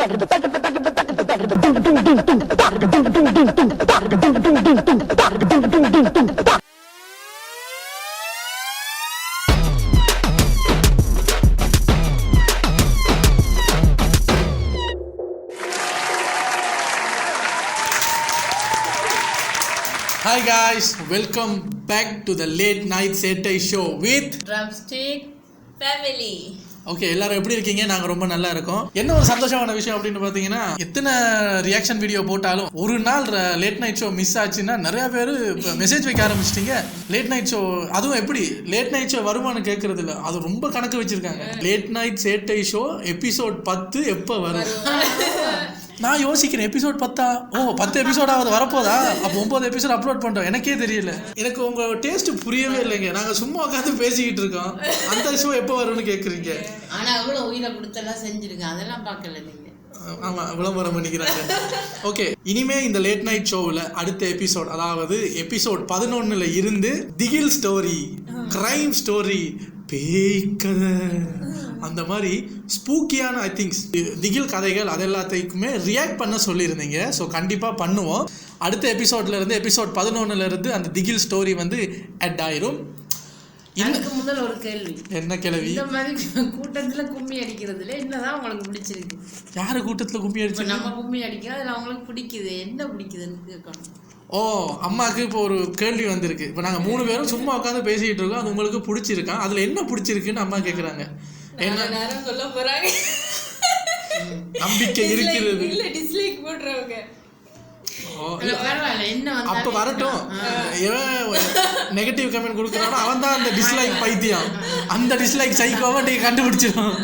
Hi guys, welcome back to the late night Setai show with Drumstick family. Okay, எல்லாரும் எப்படி இருக்கீங்க? நாங்கள் ரொம்ப நல்லா இருக்கோம். என்ன ஒரு சந்தோஷமான விஷயம் அப்படின்னு பார்த்தீங்கன்னா, எத்தனை ரியாக்ஷன் வீடியோ போட்டாலும் ஒரு நாள் லேட் நைட் ஷோ மிஸ் ஆச்சுன்னா நிறைய பேர் மெசேஜ் வைக்க ஆரம்பிச்சிட்டிங்க. லேட் நைட் ஷோ, அதுவும் எப்படி லேட் நைட் ஷோ வருமானு கேட்கறது இல்லை, அது ரொம்ப கணக்கு வச்சிருக்காங்க. லேட் நைட் சேட்டை ஷோ எபிசோட் 10 எப்போ வரும்? நான் யோசிக்கிறேன், எபிசோட் 10 10 எபிசோடாவது வரப்போதா? அப்போ 9 எபிசோட் அப்லோட் பண்ணுறோம், எனக்கே தெரியல. எனக்கு உங்கள் டேஸ்ட் புரியவே இல்லைங்க. நாங்கள் சும்மா உட்காந்து பேசிக்கிட்டு இருக்கோம், அந்த ஷோ எப்போ வரும்னு கேட்குறீங்க. ஆனால் அவ்வளோ உயிரை கொடுத்தெல்லாம் செஞ்சுருக்கேன், அதெல்லாம் பார்க்கல நீங்கள். ஆமாம், விளம்பரம் பண்ணிக்கிறாங்க. ஓகே, இனிமே இந்த லேட் நைட் ஷோவில் அடுத்த எபிசோட், அதாவது எபிசோட் 11 இருந்து திகில் ஸ்டோரி, கிரைம் ஸ்டோரி, பேய் கதை, அந்த மாதிரி ஸ்பூக்கியான ஐ திங்க்ஸ் திகில் கதைகள் அது எல்லாத்தையுமே ரியாக்ட் பண்ண சொல்லியிருந்தீங்க. ஸோ கண்டிப்பாக பண்ணுவோம். அடுத்த எபிசோட்லேருந்து எபிசோட் 11 அந்த திகில் ஸ்டோரி வந்து ஆட் ஆயிரும். இதுக்கு முதல் ஒரு கேள்வி. என்ன கேள்வி? இந்த மாதிரி கூட்டத்தில் கும்மி அடிக்கிறதுல என்னதான் உங்களுக்கு பிடிச்சிருக்கு? யாரு கூட்டத்தில் கும்மி அடிச்சு? நம்ம கும்மி அடிக்கிறோம், அதில் அவங்களுக்கு பிடிக்குது, என்ன பிடிக்குதுன்னு கேட்கணும். அம்மாவுக்கு இப்போ ஒரு கேள்வி வந்திருக்கு. இப்போ நாங்கள் 3 பேரும் சும்மா உட்காந்து பேசிக்கிட்டு இருக்கோம், அது உங்களுக்கு பிடிச்சிருக்கா? அதில் என்ன பிடிச்சிருக்குன்னு அம்மா கேட்குறாங்க. என்ன நேரம் சொல்ல போறாங்க, நம்பிக்கை இருக்கிறது. இல்ல டிஸ்லைக் போடுறவங்க. அப்ப வரட்டும், நெகட்டிவ் கமெண்ட் கொடுக்குறானோ அவன் தான் அந்த டிஸ்லைக் பைத்தியம். அந்த டிஸ்லைக் சைக்கோவை நீங்க கண்டுபிடிச்சிடும்,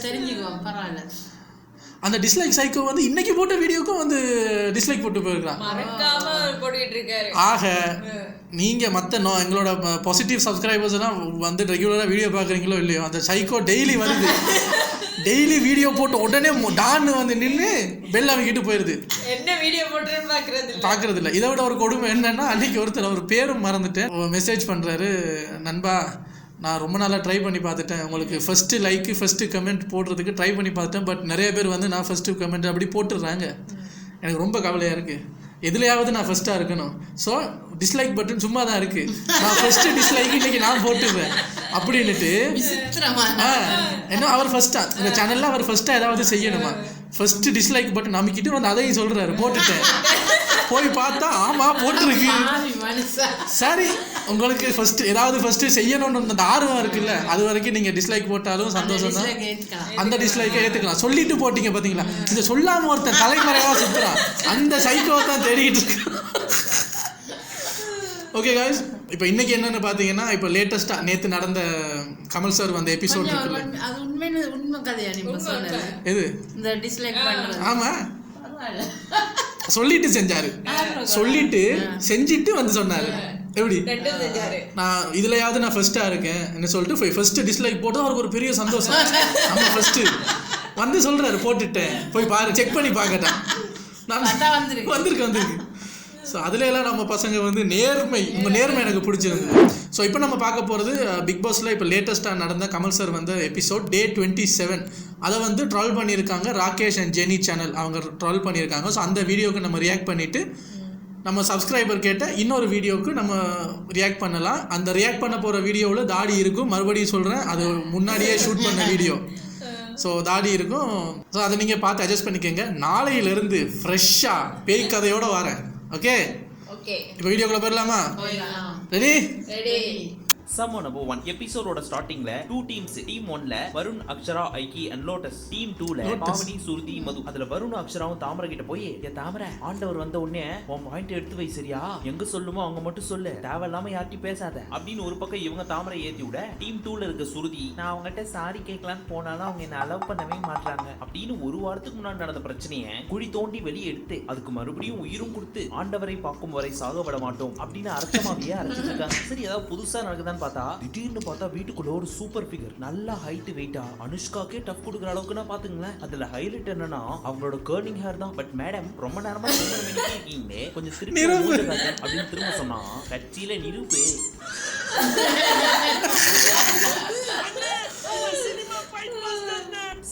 தெரிஞ்சுக்குவோம். பரவாயில்ல. அந்த டிஸ்லைக் சைக்கோ வந்து இன்னைக்கு போட்ட வீடியோக்கும் வந்து டிஸ்லைக் போட்டு போயிருக்கான், மறக்காம போட்டுக்கிட்டு இருக்காரு. ஆக நீங்க மற்ற எங்களோட பாசிட்டிவ் சப்ஸ்கிரைபர்ஸ் எல்லாம் வந்து ரெகுலரா வீடியோ பாக்குறீங்களோ இல்லையோ, அந்த சைக்கோ டெய்லி வருது, டெய்லி வீடியோ போட்டு உடனே டான்னு வந்து நின்று பெல் அவங்கிட்டு போயிருது. என்ன வீடியோ போட்டுன்னு பாக்குறது இல்லை. இதை விட ஒரு கொடுமை என்னன்னா, அன்னைக்கு ஒருத்தர் ஒரு பேரும் மறந்துட்டேன், மெசேஜ் பண்றாரு, நண்பா நான் ரொம்ப நாளாக ட்ரை பண்ணி பார்த்துட்டேன், உங்களுக்கு ஃபஸ்ட்டு லைக்கு ஃபஸ்ட்டு கமெண்ட் போடுறதுக்கு ட்ரை பண்ணி பார்த்துட்டேன், பட் நிறைய பேர் வந்து நான் ஃபஸ்ட்டு கமெண்ட் அப்படி போட்டுடுறாங்க. எனக்கு ரொம்ப கவலையாக இருக்குது, எதுலையாவது நான் ஃபஸ்ட்டாக இருக்கணும். ஸோ டிஸ்லைக் பட்டன் சும்மா தான் இருக்குது, நான் ஃபஸ்ட்டு டிஸ்லைக் இன்றைக்கி நான் போட்டுடுறேன் அப்படின்னுட்டு. என்ன அவர் ஃபஸ்ட்டாக இந்த சேனலில் அவர் ஃபஸ்ட்டாக ஏதாவது செய்யணுமா? ஃபஸ்ட்டு டிஸ்லைக் பட்டன் அமைக்கிட்டு வந்து அதையும் சொல்கிறாரு, போட்டுட்டேன். போய் பார்த்தா ஆமாம் போட்டிருக்கு. சரி, உங்களுக்கு ஃபஸ்ட்டு ஏதாவது ஃபஸ்ட்டு செய்யணும்னு அந்த ஆர்வம் இருக்குல்ல, அது வரைக்கும் நீங்கள் டிஸ்லைக் போட்டாலும் சந்தோஷம் தான். அந்த டிஸ்லைக்கை ஏற்றுக்கலாம். சொல்லிட்டு போட்டிங்க பார்த்தீங்களா, இந்த சொல்லாமல் ஒருத்தன் தலைமறைவாக சுற்றுறான், அந்த சைக்கோவை தான் தேடிக்கிட்டு இருக்கு. ஓகே காய்ஸ், இப்போ இன்னைக்கு என்னன்னு பார்த்தீங்கன்னா, இப்போ லேட்டஸ்ட்டாக நேற்று நடந்த கமல் சார் வந்த எபிசோட் இருக்குல்ல, அது உண்மை கதையா நீங்க சொன்னது? எது இந்த டிஸ்லைக் பண்றது? ஆமாம், சொல்லிட்டு செஞ்சாரு, சொல்லிட்டு செஞ்சுட்டு வந்து சொன்னாரு. எப்படி நான் இதுலயாவது நான் ஃபர்ஸ்டா இருக்கேன் என்ன சொல்லிட்டு ஃபர்ஸ்ட் டிஸ்லைக் போட்டு அவருக்கு ஒரு பெரிய சந்தோஷம். நம்ம ஃபர்ஸ்ட் வந்து சொல்றாரு, போட்டுட்டேன் போய் பாரு, செக் பண்ணி பார்க்கட்டேன். நான் வந்திருக்கு. ஸோ அதுல எல்லாம் நம்ம பசங்க வந்து நேர்மை, உங்கள் நேர்மை எனக்கு பிடிச்சிருந்தது. ஸோ இப்போ நம்ம பார்க்க போகிறது பிக் பாஸில் இப்போ லேட்டஸ்ட்டாக நடந்த கமல் சார் வந்த எபிசோட் டே 27. அதை வந்து ட்ரால் பண்ணியிருக்காங்க ராகேஷ் அண்ட் ஜெனி சேனல், அவங்க ட்ரால் பண்ணியிருக்காங்க. ஸோ அந்த வீடியோவுக்கு நம்ம ரியாக்ட் பண்ணிவிட்டு நம்ம சப்ஸ்கிரைபர் கேட்ட இன்னொரு வீடியோவுக்கு நம்ம ரியாக்ட் பண்ணலாம். அந்த ரியாக்ட் பண்ண போகிற வீடியோவில் தாடி இருக்கும், மறுபடியும் சொல்கிறேன், அது முன்னாடியே ஷூட் பண்ண வீடியோ. ஸோ தாடி இருக்கும். ஸோ அதை நீங்கள் பார்த்து அட்ஜஸ்ட் பண்ணிக்கோங்க. நாளையிலேருந்து ஃப்ரெஷ்ஷாக பேய் கதையோடு வரேன். ஓகே, இப்போ வீடியோக்குள்ள போயிடலாமா? ரெடி? Summer number 1 எபிசோடோட ஸ்டார்டிங்ல 2 டீம்ஸ். டீம் 1ல Varun, Akshara, Aikki and lotus. Team 2ல பாவனி, சுருதி, மது. அதுல வருண் அக்ஷராவும் தாமரை கிட்ட போய், ஏ தாமரை, ஆண்டவர் வந்த உடனே உன் பாயிண்ட் எடுத்து வை, சரியா? எங்க சொல்லுமோ அவங்க மட்டும் சொல்லு, தேவையில்லாம யார்ட்டையும் பேசாத அப்படின்னு ஒரு பக்கம் இவங்க தாமரை ஏத்தி விட, டீம் 2ல இருக்க சுருதி, நான் அவங்ககிட்ட சாரி கேட்கலான்னு போனாலும் அவங்க என்ன அலோவ் பண்ணவே மாட்டாங்க அப்படின்னு ஒரு வாரத்துக்கு முன்னாடி நடந்த பிரச்சனையை குழி தோண்டி வெளியே எடுத்து அதுக்கு மறுபடியும் உயிரும் கொடுத்து ஆண்டவரை பார்க்கும் வரை சாக விட மாட்டோம் அப்படின்னு அர்த்தமாவே அரைச்சிட்டு இருக்காங்க. சரி, ஏதாவது புதுசா நடக்குதான்னு பார்த்தா, திடீர்னு பார்த்தா வீட்டுக்குள்ள ஒரு சூப்பர் ஃபிகர், நல்லா ஹைட் வெயிட்டா, அனுஷ்காக்கே டஃப் கொடுக்குற அளவுக்குன்னா பாத்துங்களேன். அதுல ஹைலைட் என்னன்னா அவங்களோட கர்லிங் ஹேர் தான். பட் மேடம் ரொம்ப நேரமா இருக்கீங்களே, கொஞ்சம் திருப்பி அப்படின்னு திரும்ப சொன்னா, கட்சியில நிரூபு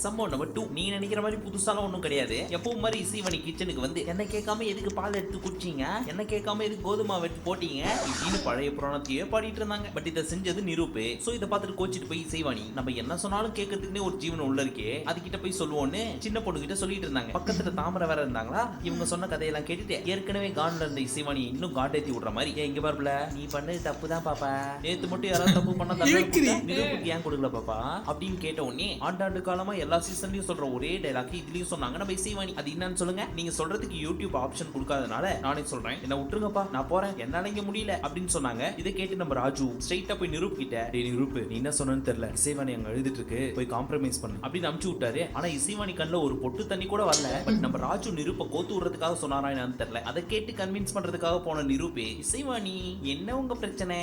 சம்பவம் நம்பர் 2. நீங்க நினைக்கிற மாதிரி புதுசாலாம் ஒன்றும் கிடையாது. எப்பவும் மாதிரி இசைவாணி கிச்சனுக்கு வந்து என்ன கேட்காம எதுக்கு பால் எடுத்து குடிச்சீங்க, என்ன கேட்காம எதுக்கு கோதுமை எடுத்து போட்டீங்க இப்படின்னு பழைய புராணத்தையே பாடிட்டு இருந்தாங்க. பட் இதை செஞ்சது நிரூபே. சோ இதை பார்த்துட்டு கோச்சிட்டு போய் இசைவாணி நம்ம என்ன சொன்னாலும் கேட்கறதுக்குன்னே ஒரு ஜீவன் உள்ள இருக்கே, அதுகிட்ட போய் சொல்லுவோன்னு சின்ன பொண்ணு கிட்ட சொல்லிட்டு இருந்தாங்க. பக்கத்துல தாமரை வேற இருந்தாங்களா. இவங்க சொன்ன கதையெல்லாம் கேட்டுட்டு ஏற்கனவே கான்ல இருந்த இசைவாணி இன்னும் காண்டேத்தி விடுற மாதிரி இங்க பாருல நீ பண்ணது தப்பு தான் பாப்பா, நேத்து மட்டும் யாராவது தப்பு பண்ணா நிரூபுக்கு ஏன் கொடுக்கல பாப்பா அப்படின்னு கேட்ட உடனே ஆண்டாண்டு காலமா எல்லா சீசன்லயும் சொல்ற ஒரே டைலாக் இதுலயும் சொன்னாங்க நம்ம இசைவாணி. அது என்னன்னு சொல்லுங்க. நீங்க சொல்றதுக்கு யூடியூப் ஆப்ஷன் கொடுக்காதனால நானே சொல்றேன், என்ன விட்டுருங்கப்பா நான் போறேன் என்னால இங்க முடியல அப்படின்னு சொன்னாங்க. இதை கேட்டு நம்ம ராஜு ஸ்ட்ரைட்டா போய் நிரூப் கிட்ட நிரூப் நீ என்ன சொன்னு தெரியல, இசைவாணி அங்க எழுதிட்டு இருக்கு போய் காம்ப்ரமைஸ் பண்ணு அப்படின்னு அனுப்பிச்சு விட்டாரு. ஆனா இசைவாணி கண்ணுல ஒரு பொட்டு தண்ணி கூட வரல. பட் நம்ம ராஜு நிரூப்ப கோத்து விடுறதுக்காக சொன்னாரா என்னன்னு தெரியல. அதை கேட்டு கன்வின்ஸ் பண்றதுக்காக போன நிரூபே இசைவாணி என்ன உங்க பிரச்சனை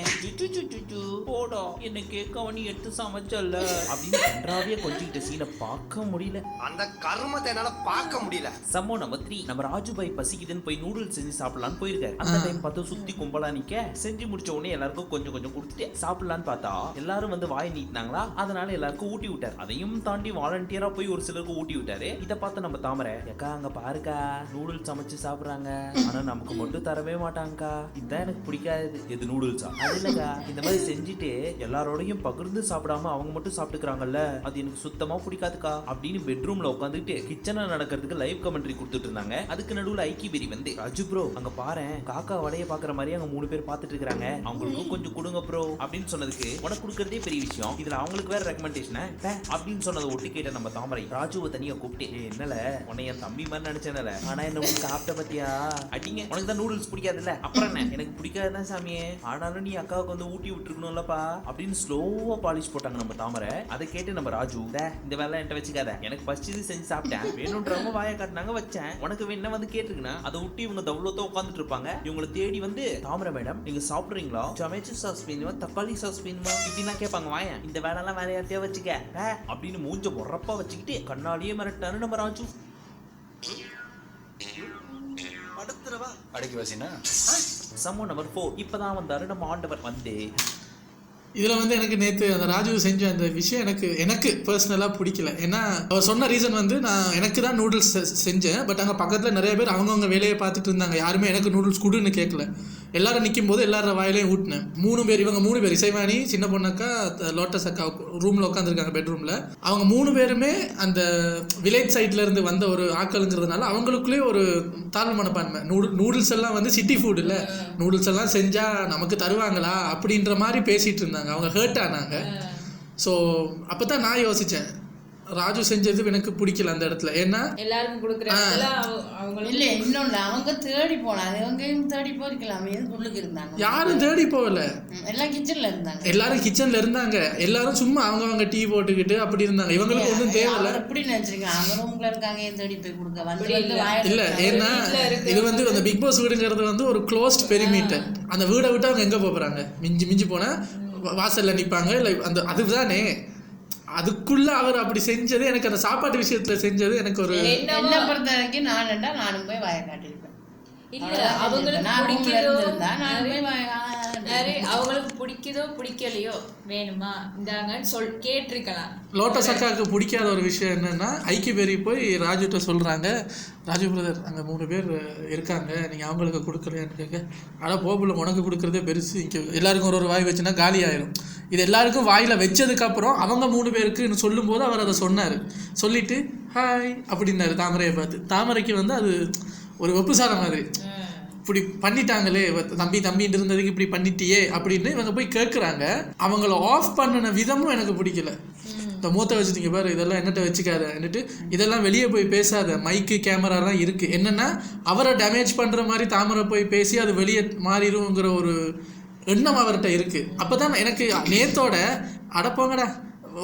போடா என்ன கேட்க நீ எடுத்து சமைச்சல்ல அப்படின்னு கன்றாவிய கொஞ்சிக்கிட்ட சீனை பார்க்க முடியல. அந்த கர்மத்தை என்னால பார்க்க முடியல. சம்பவம் நம்பர் 3. நம்ம ராஜு பாய் பசிக்குதுன்னு போய் நூடுல்ஸ் செஞ்சு சாப்பிடலான்னு போயிருக்காரு. அந்த டைம் பார்த்து சுத்தி கும்பலா நிக்க செஞ்சு முடிச்ச உடனே எல்லாருக்கும் கொஞ்சம் கொஞ்சம் கொடுத்துட்டு சாப்பிடலான்னு பார்த்தா எல்லாரும் வந்து வாய் நீட்டினாங்களா, அதனால எல்லாருக்கும் ஊட்டி விட்டாரு. அதையும் தாண்டி வாலண்டியரா போய் ஒரு சிலருக்கு ஊட்டி விட்டாரு. இதை பார்த்து நம்ம தாமரை அக்கா அங்க பாருக்கா நூடுல்ஸ் சமைச்சு சாப்பிடுறாங்க, ஆனா நமக்கு மட்டும் தரவே மாட்டாங்கக்கா, இதுதான் எனக்கு பிடிக்காது. எது நூடுல்ஸா? அது இல்லக்கா இந்த மாதிரி செஞ்சுட்டு எல்லாரோடையும் பகிர்ந்து சாப்பிடாம அவங்க மட்டும் சாப்பிட்டுக்கிறாங்கல்ல, அது எனக்கு சுத்தமா பிடிக்காதுக்கா அப்படின்னு பெட்ரூம்ல உட்காந்துட்டு கிச்சன்ல நடக்கிறதுக்கு லைவ் கமெண்ட்ரி கொடுத்துட்டு இருந்தாங்க. அதுக்கு நடுவுல ஐக்கி பெரி வந்து ராஜு ப்ரோ அங்க பாரு காக்கா வடைய பாக்குற மாதிரி அங்க 3 பேர் பாத்துட்டு இருக்காங்க, அவங்களுக்கு கொஞ்சம் கொடுங்க ப்ரோ அப்படின்னு சொன்னதுக்கு உனக்கு கொடுக்கறதே பெரிய விஷயம், இதுல அவங்களுக்கு வேற ரெக்கமெண்டேஷன் அப்படின்னு சொன்னதை ஒட்டி கேட்ட நம்ம தாமரை ராஜுவை தனியா கூப்பிட்டு என்னல உன்னை என் தம்பி மாதிரி நினைச்சேன்ல, ஆனா என்ன சாப்பிட்ட பத்தியா அடிங்க உனக்கு தான் நூடுல்ஸ் பிடிக்காதுல்ல, அப்புறம் என்ன எனக்கு பிடிக்காதுதான் சாமியே, ஆனாலும் நீ அக்காவுக்கு வந்து ஊட்டி விட்டுருக்கணும்லப்பா அப்படின்னு ஸ்லோவா பாலிஷ் போட்டாங்க நம்ம தாமரை. அதை கேட்டு நம்ம ராஜு இந்த வேலை என்கிட்ட வச்சுக்காத, எனக்கு பசிச்சு செஞ்சு சாப்பிட்டேன் வேணும்ன்றவங்க வாயை காட்டினாங்க வச்சேன், உனக்கு வேணா வந்து கேட்டிருக்குன்னா அதை விட்டு இவங்க தவ்வளோத்த உட்காந்துட்டு இருப்பாங்க. இவங்களை தேடி வந்து தாமரை மேடம் நீங்க சாப்பிடுறீங்களா, டொமேட்டோ சாஸ் வேணுமா தக்காளி சாஸ் வேணுமா இப்படிலாம் கேட்பாங்க, வாயன் இந்த வேலைலாம் வேற யார்த்தையா வச்சுக்க அப்படின்னு மூஞ்ச முறப்பா வச்சுக்கிட்டு கண்ணாடியே மிரட்டாரு நம்ம ராஜு. அடக்கி வாசினா சம்பவம் நம்பர் 4. இப்பதான் வந்தாரு நம்ம ஆண்டவர் வந்து. இதில் வந்து எனக்கு நேற்று அந்த ராஜு செஞ்ச அந்த விஷயம் எனக்கு பர்சனலாக பிடிக்கல. ஏன்னா அவர் சொன்ன ரீசன் வந்து நான் எனக்கு தான் நூடுல்ஸ் செஞ்சேன், பட் அங்கே பக்கத்தில் நிறைய பேர் அவங்கவுங்க வேலையை பார்த்துட்டு இருந்தாங்க, யாருமே எனக்கு நூடுல்ஸ் கொடுன்னு கேட்கல. எல்லாரும் நிற்கும் போது எல்லாரும் வாயிலையும் ஊட்டினேன். 3 பேர் இசைவாணி சின்ன பொண்ணக்கா லோட்டஸ் அக்கா ரூமில் உட்காந்துருக்காங்க பெட்ரூமில். அவங்க 3 பேருமே அந்த வில்லேஜ் சைட்ல இருந்து வந்த ஒரு ஆக்களுங்கிறதுனால அவங்களுக்குள்ளே ஒரு தாழ்வு மனப்பான்மை. நூடுல்ஸ் எல்லாம் வந்து சிட்டி ஃபுட் இல்லை, நூடுல்ஸ் எல்லாம் செஞ்சால் நமக்கு தருவாங்களா அப்படின்ற மாதிரி பேசிகிட்டு இருந்தாங்க. அவங்க ஹர்ட் ஆனாங்க. ஸோ அப்போ தான் நான் யோசித்தேன் ராஜு செஞ்சது எனக்கு பிடிக்கல அந்த இடத்துல. ஏன்னா எல்லாருக்கும் கொடுக்குறாங்க இல்லை இன்னொன்று அவங்க தேடி போனாங்க, இவங்க தேடி போயிருக்கலாம், உள்ளுக்கு இருந்தாங்க, யாரும் தேடி போகல, எல்லாம் கிச்சன்ல இருந்தாங்க, எல்லாரும் கிச்சன்ல இருந்தாங்க, எல்லாரும் சும்மா அவங்க டீ போட்டுக்கிட்டு அப்படி இருந்தாங்க. இவங்களுக்கு ஒன்றும் தேவையில்ல எப்படி நினைச்சிருக்காங்க அவங்க ரூம்ல இருக்காங்க ஏன் தேடி போய் கொடுக்க வந்து இல்ல. ஏன்னா இது வந்து அந்த பிக் பாஸ் வீடுங்கிறது வந்து ஒரு க்ளோஸ்ட் பெரிமீட்டர். அந்த வீடை விட்டு அவங்க எங்க போறாங்க, மிஞ்சி போனா வாசல்ல நிப்பாங்க இல்ல அந்த அதுதானே. அதுக்குள்ள அவர் அப்படி செஞ்சது எனக்கு அந்த சாப்பாட்டு விஷயத்துல செஞ்சது எனக்கு ஒரு என்ன பொறுத்த வரைக்கும் நானும் போய் வாயை காட்டிருப்பேன். அவங்களுக்கு பிடிக்குதோ பிடிக்கலையோ வேணுமா இந்தாங்கன்னு கேட்டிருக்கலாம். லோட்டஸ் அக்காவுக்கு பிடிக்காத ஒரு விஷயம் என்னன்னா ஐக்கி பெரி போய் ராஜுகிட்ட சொல்றாங்க, ராஜு பிரதர் அங்கே 3 பேர் இருக்காங்க நீங்கள் அவங்களுக்கு கொடுக்கலையான்னு கேட்க, ஆனால் போகல உனக்கு கொடுக்குறதே பெருசு, இங்கே எல்லாருக்கும் ஒரு வாய் வச்சுன்னா காலி ஆயிரும். இது எல்லாருக்கும் வாயில் வச்சதுக்கப்புறம் அவங்க 3 பேருக்குன்னு சொல்லும்போது அவர் அதை சொன்னார். சொல்லிட்டு ஹாய் அப்படின்னாரு தாமரையை பார்த்து. தாமரைக்கு வந்து அது ஒரு வெப்புசார மாதிரி, இப்படி பண்ணிட்டாங்களே தம்பிட்டு இருந்ததுக்கு இப்படி பண்ணிட்டியே அப்படின்னு இவங்க போய் கேட்குறாங்க. அவங்கள ஆஃப் பண்ணின விதமும் எனக்கு பிடிக்கல. இந்த மூத்த வச்சுட்டீங்க பாரு இதெல்லாம் என்னட்ட வச்சுக்காத என்னட்டு இதெல்லாம் வெளியே போய் பேசாத, மைக்கு கேமராலாம் இருக்குது, என்னென்னா அவரை டேமேஜ் பண்ணுற மாதிரி தாமரை போய் பேசி அது வெளியே மாறிடுங்கிற ஒரு எண்ணம் அவர்கிட்ட இருக்குது. அப்போ தான் எனக்கு நேத்தோட அடப்போங்கடா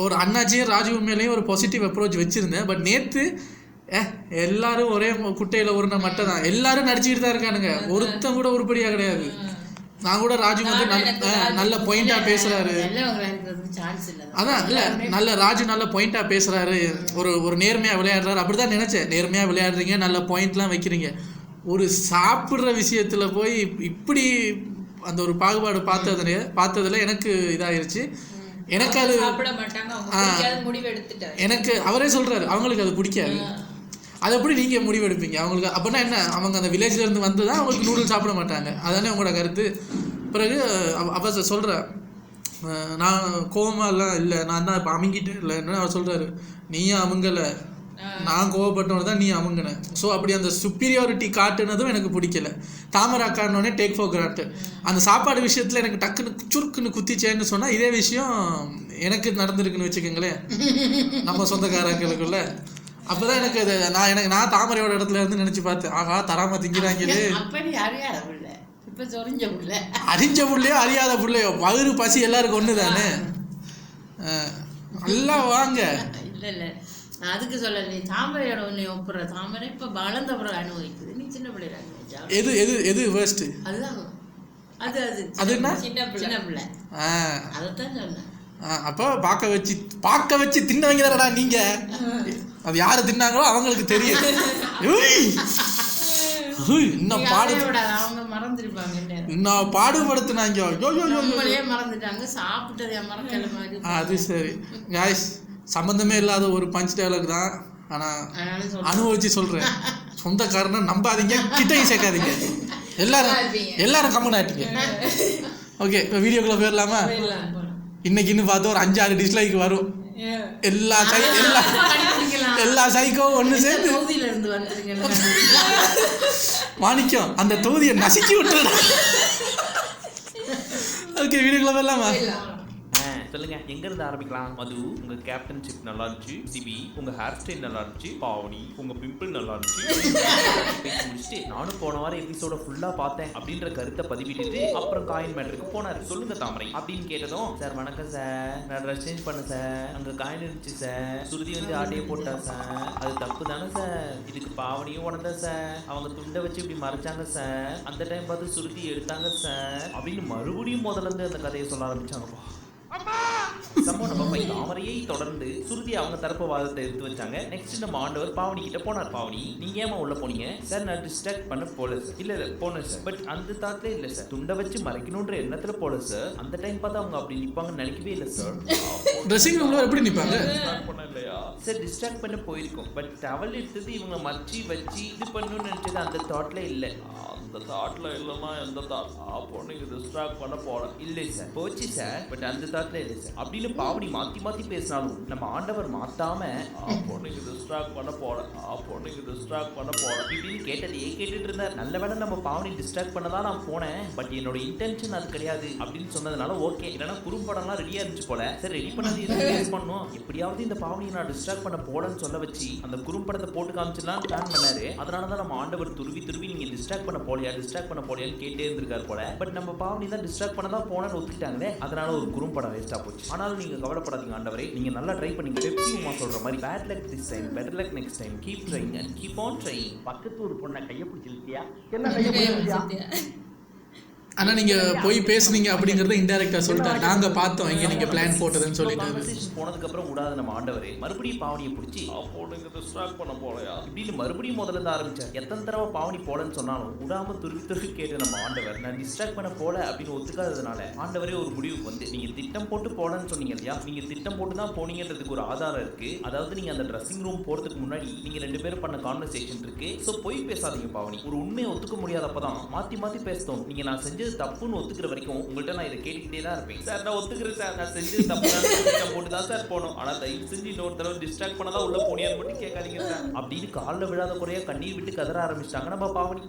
ஒரு அண்ணாச்சியும் ராஜு மேலேயும் ஒரு பாசிட்டிவ் அப்ரோச் வச்சுருந்தேன். பட் நேற்று எல்லாரும் ஒரே குட்டையில் உருண்ட மட்டும் தான், எல்லாரும் நடிச்சுக்கிட்டு தான் இருக்கானுங்க, ஒருத்தன் கூட உருப்படியாக கிடையாது. நான் கூட ராஜு வந்து நல்ல பாயிண்டா பேசுறாரு, அதான் இல்ல நல்ல ராஜு நல்ல பாயிண்டா பேசுறாரு, ஒரு நேர்மையா விளையாடுறாரு, அப்படிதான் நினைச்சேன். நேர்மையா விளையாடுறீங்க, நல்ல பாயிண்ட்லாம் வைக்கிறீங்க, ஒரு சாப்பிட்ற விஷயத்துல போய் இப்படி அந்த ஒரு பாகுபாடு பார்த்ததுல எனக்கு இதாயிருச்சு. எனக்கு அது சாப்பிட மாட்டாங்க, அவங்க பிடிக்காத முடிவு எடுத்துட்டாரு. எனக்கு அவரே சொல்றாரு அவங்களுக்கு அது பிடிக்காது. அதை எப்படி நீங்க முடிவு எடுப்பீங்க அவங்களுக்கு? அப்படின்னா என்ன, அவங்க அந்த வில்லேஜ்ல இருந்து வந்து தான் அவங்களுக்கு நூடுல்ஸ் சாப்பிட மாட்டாங்க, அதானே உங்களோட கருத்து? பிறகு அவ சொல்கிறேன் நான் கோவமாலாம் இல்லை, நான் தான் இப்போ அமுங்கிட்டேன் இல்லைன்னு அவர் சொல்கிறாரு. நீயும் அமுங்கலை, நான் கோவப்பட்டவன தான் நீ அமுங்கின. ஸோ அப்படி அந்த சுப்பீரியாரிட்டி காட்டுனதும் எனக்கு பிடிக்கல. தாமரை காட்டினோடனே டேக் ஃபார் கிராண்ட். அந்த சாப்பாடு விஷயத்தில் எனக்கு டக்குன்னு சுருக்குன்னு குத்திச்சேன்னு சொன்னால் இதே விஷயம் எனக்கு நடந்திருக்குன்னு வச்சுக்கோங்களேன் நம்ம சொந்தக்காரங்களுக்குள்ள. அப்போ தான் எனக்கு அது நான் தாமரையோட இடத்துல இருந்து நினச்சி பார்த்தேன், ஆஹா தராம திங்கிறாங்களே. அறிஞ்ச புள்ளையோ அறியாத புள்ளையோ வயிறு பசி எல்லாருக்கும் ஒன்று தானே. நல்லா வாங்க. இல்லை இல்லை நான் அதுக்கு சொல்லலை, நீ தாமரையோட ஒன்று ஒப்புற தாமரை இப்போ வளர்ந்த பிறகு அனுபவிக்குது, நீ சின்ன பிள்ளைல அனுபவிச்சா. எது எது எது வேர்ஸ்ட்? அதுதான் அது அது அது என்ன சின்ன பிள்ளை அதைத்தான் சொன்னேன். அப்போ பார்க்க வச்சு தின்னவங்க தானடா நீங்க. அது யாரு தின்னாங்களோ அவங்களுக்கு தெரியும். இன்னும் பாடுபடுத்தினாங்க, அது சரி காய்ஸ். சம்பந்தமே இல்லாத ஒரு பஞ்ச் டயலாக் தான், ஆனா அனுபவிச்சு சொல்றேன். சொந்தக்காரனை நம்பாதீங்க, கிட்டையும் சேர்க்காதீங்க. எல்லாரும் கம்மன் ஆயிட்டீங்க. ஓகே, வீடியோக்குள்ள போயிடலாமா? இன்னைக்குன்னு பார்த்து ஒரு 5-6 டிஸ்லைக் வரும். எல்லா சைக்கோ ஒன்று சேர்ந்து மாணிக்கம் அந்த தொகுதியை நசுக்கி விட்டுறா. ஓகே, வீடியோக்குள்ள போயிடலாமா? சொல்லுங்க, எங்க இருந்து ஆரம்பிக்கலாம்? மது, உங்க கேப்டன்ஷிப் நல்லா இருந்துச்சு. சிபி, உங்க ஹேர் ஸ்டைல் நல்லா இருந்துச்சு. பாவனி, உங்க பிம்பிள் நல்லா இருந்துச்சு. முடிச்சுட்டு நானும் போன வாரம் எபிசோட ஃபுல்லா பார்த்தேன் அப்படின்ற கருத்தை பதிவிட்டு அப்புறம் காயின் மேட்டருக்கு போனாரு. சொல்லுங்க தாமரை அப்படின்னு கேட்டதும், சார் வணக்கம் சார், நான் ட்ரெஸ் சேஞ்ச் பண்ண சார், அங்க காயின் இருந்துச்சு சார், சுருதி வந்து ஆட்டையை போட்டா சார், அது தப்பு தானே சார், இதுக்கு பாவனியும் உடந்தா சார், அவங்க துண்டை வச்சு இப்படி மறைச்சாங்க சார், அந்த டைம் பார்த்து சுருதி எடுத்தாங்க சார் அப்படின்னு மறுபடியும் முதல்ல இருந்து அந்த கதையை சொல்ல ஆரம்பிச்சாங்க. தாமரையை தொடர்ந்து சுருதி அவங்க தரப்பு வாதத்தை எடுத்து வச்சாங்க. நெக்ஸ்ட் நம்ம ஆண்டவர் பாவனி கிட்ட போனார். பாவனி, நீங்க ஏமா உள்ள போனீங்க? சார் நான் டிஸ்ட்ராக்ட் பண்ண போல சார். இல்ல போனேன் சார், பட் அந்த தாட்ல இல்ல சார், துண்டை வச்சு மறைக்கணும்ன்ற எண்ணத்துல போல சார். அந்த டைம் பார்த்தா அவங்க அப்படி நிப்பாங்கன்னு நினைக்கவே இல்லை சார். ட்ரெஸ்ஸிங் ரூம்ல எப்படி நிப்பாங்க? இல்லையா சார், டிஸ்ட்ராக்ட் பண்ண போயிருக்கோம், பட் டவல் எடுத்தது இவங்க மறைச்சி வச்சு இது பண்ணணும்னு நினைச்சது அந்த தாட்ல இல்ல. அந்த தாட்ல இல்லைன்னா எந்த தாட்? அப்போ நீங்க டிஸ்ட்ராக்ட் பண்ண போல. இல்லை சார், போச்சு சார், பட் அந்த தாட்ல இல்லை சார் அப்படின்னு பாவனி மாத்தி மாத்தி பேசினாலும் நம்ம ஆண்டவர் மாத்தாம அப்போ நீங்க டிஸ்ட்ராக்ட் பண்ண போல, அப்போ நீங்க டிஸ்ட்ராக்ட் பண்ண போல இப்படின்னு கேட்டதையே கேட்டுட்டு இருந்தார். நல்ல வேளை நம்ம பாவனி டிஸ்ட்ராக்ட் பண்ணதான் நான் போனேன், பட் என்னோட இன்டென்ஷன் அது கிடையாது அப்படின்னு சொன்னதுனால ஓகே. இல்லைன்னா குறும்படம்லாம் ரெடியா இருந்துச்சு போல. சரி, ரெடி பண்ணது ரிலீஸ் பண்ணணும், எப்படியாவது இந்த பாவனியை நான் டிஸ்ட்ராக்ட் பண்ண போலன்னு சொல்ல வச்சு அந்த குறும்படத்தை போட்டு காமிச்சிடலாம் பிளான் பண்ணாரு. அதனாலதான் நம்ம ஆண்டவர் துருவி நீங்க டிஸ்ட்ராக்ட் பண்ண போலியான்னு கேட்டே இருந்திருக்காரு போல. பட் நம்ம பாவனி தான் டிஸ்ட்ராக்ட் பண்ணதான் போனேன்னு ஒத்துக்கிட்டாங்களே, அதனால ஒரு குறும்படம் வேஸ்டா போச்சு. ஆனாலும் நீங்க கவலைப்படாதீங்க ஆண்டவரே, நீங்க நல்லா ட்ரை பண்ணீங்க. பெப்சி உமா சொல்ற மாதிரி bad luck this time, better luck next time, keep trying and keep on trying. பக்கத்து ஒரு பொண்ணை கையை பிடிச்சிருக்கியா? என்ன கையை பிடிச்சிருக்கியா? ஆனா நீங்க போய் பேசுனீங்க அப்படிங்கறத இன்டைரக்டா சொல்லிட்டாரு. நாங்க பார்த்தோம் இங்க நீங்க பிளான் போட்டதுன்னு சொல்லிட்டாரு. போனதுக்கு அப்புறம் விடாத நம்ம ஆண்டவரே மறுபடியும் பாவனியை பிடிச்சி போடுங்க டிஸ்ட்ராக்ட் பண்ண போலையா இப்படின்னு மறுபடியும் முதல்ல இருந்து ஆரம்பிச்சார். எத்தனை தடவை பாவனி போலன்னு சொன்னாலும் விடாம துருவி கேட்டு நம்ம ஆண்டவர் நான் டிஸ்ட்ராக்ட் பண்ண போல அப்படின்னு ஒத்துக்காததுனால ஆண்டவரே ஒரு முடிவுக்கு வந்து, நீங்க திட்டம் போட்டு போலன்னு சொன்னீங்க இல்லையா, நீங்க திட்டம் போட்டு தான் போனீங்கன்றதுக்கு ஒரு ஆதாரம் இருக்கு. அதாவது நீங்க அந்த ட்ரெஸ்ஸிங் ரூம் போறதுக்கு முன்னாடி நீங்க 2 பேரும் பண்ண கான்வர்சேஷன் இருக்கு. சோ போய் பேசாதீங்க பாவனி. ஒரு உண்மையை ஒத்துக்க முடியாதப்பதான் மாத்தி பேசுறோம். நீங்க நான் செஞ்சது தப்புன்னு ஒத்துக்கிற வரைக்கும் உங்கள்கிட்ட நான் இதை கேட்டுக்கிட்டே தான் இருப்பேன். சார் நான் ஒத்துக்கிறேன் சார், நான் செஞ்சது தப்பு போட்டு தான் சார் போனோம், ஆனா தயவு செஞ்சு இன்னொரு தடவை டிஸ்ட்ராக்ட் பண்ணதான் உள்ள போனியான்னு மட்டும் கேட்காதீங்க சார் அப்படின்னு காலில் விழாத குறையா கண்ணீர் விட்டு கதற ஆரம்பிச்சிட்டாங்க நம்ம பாவனி.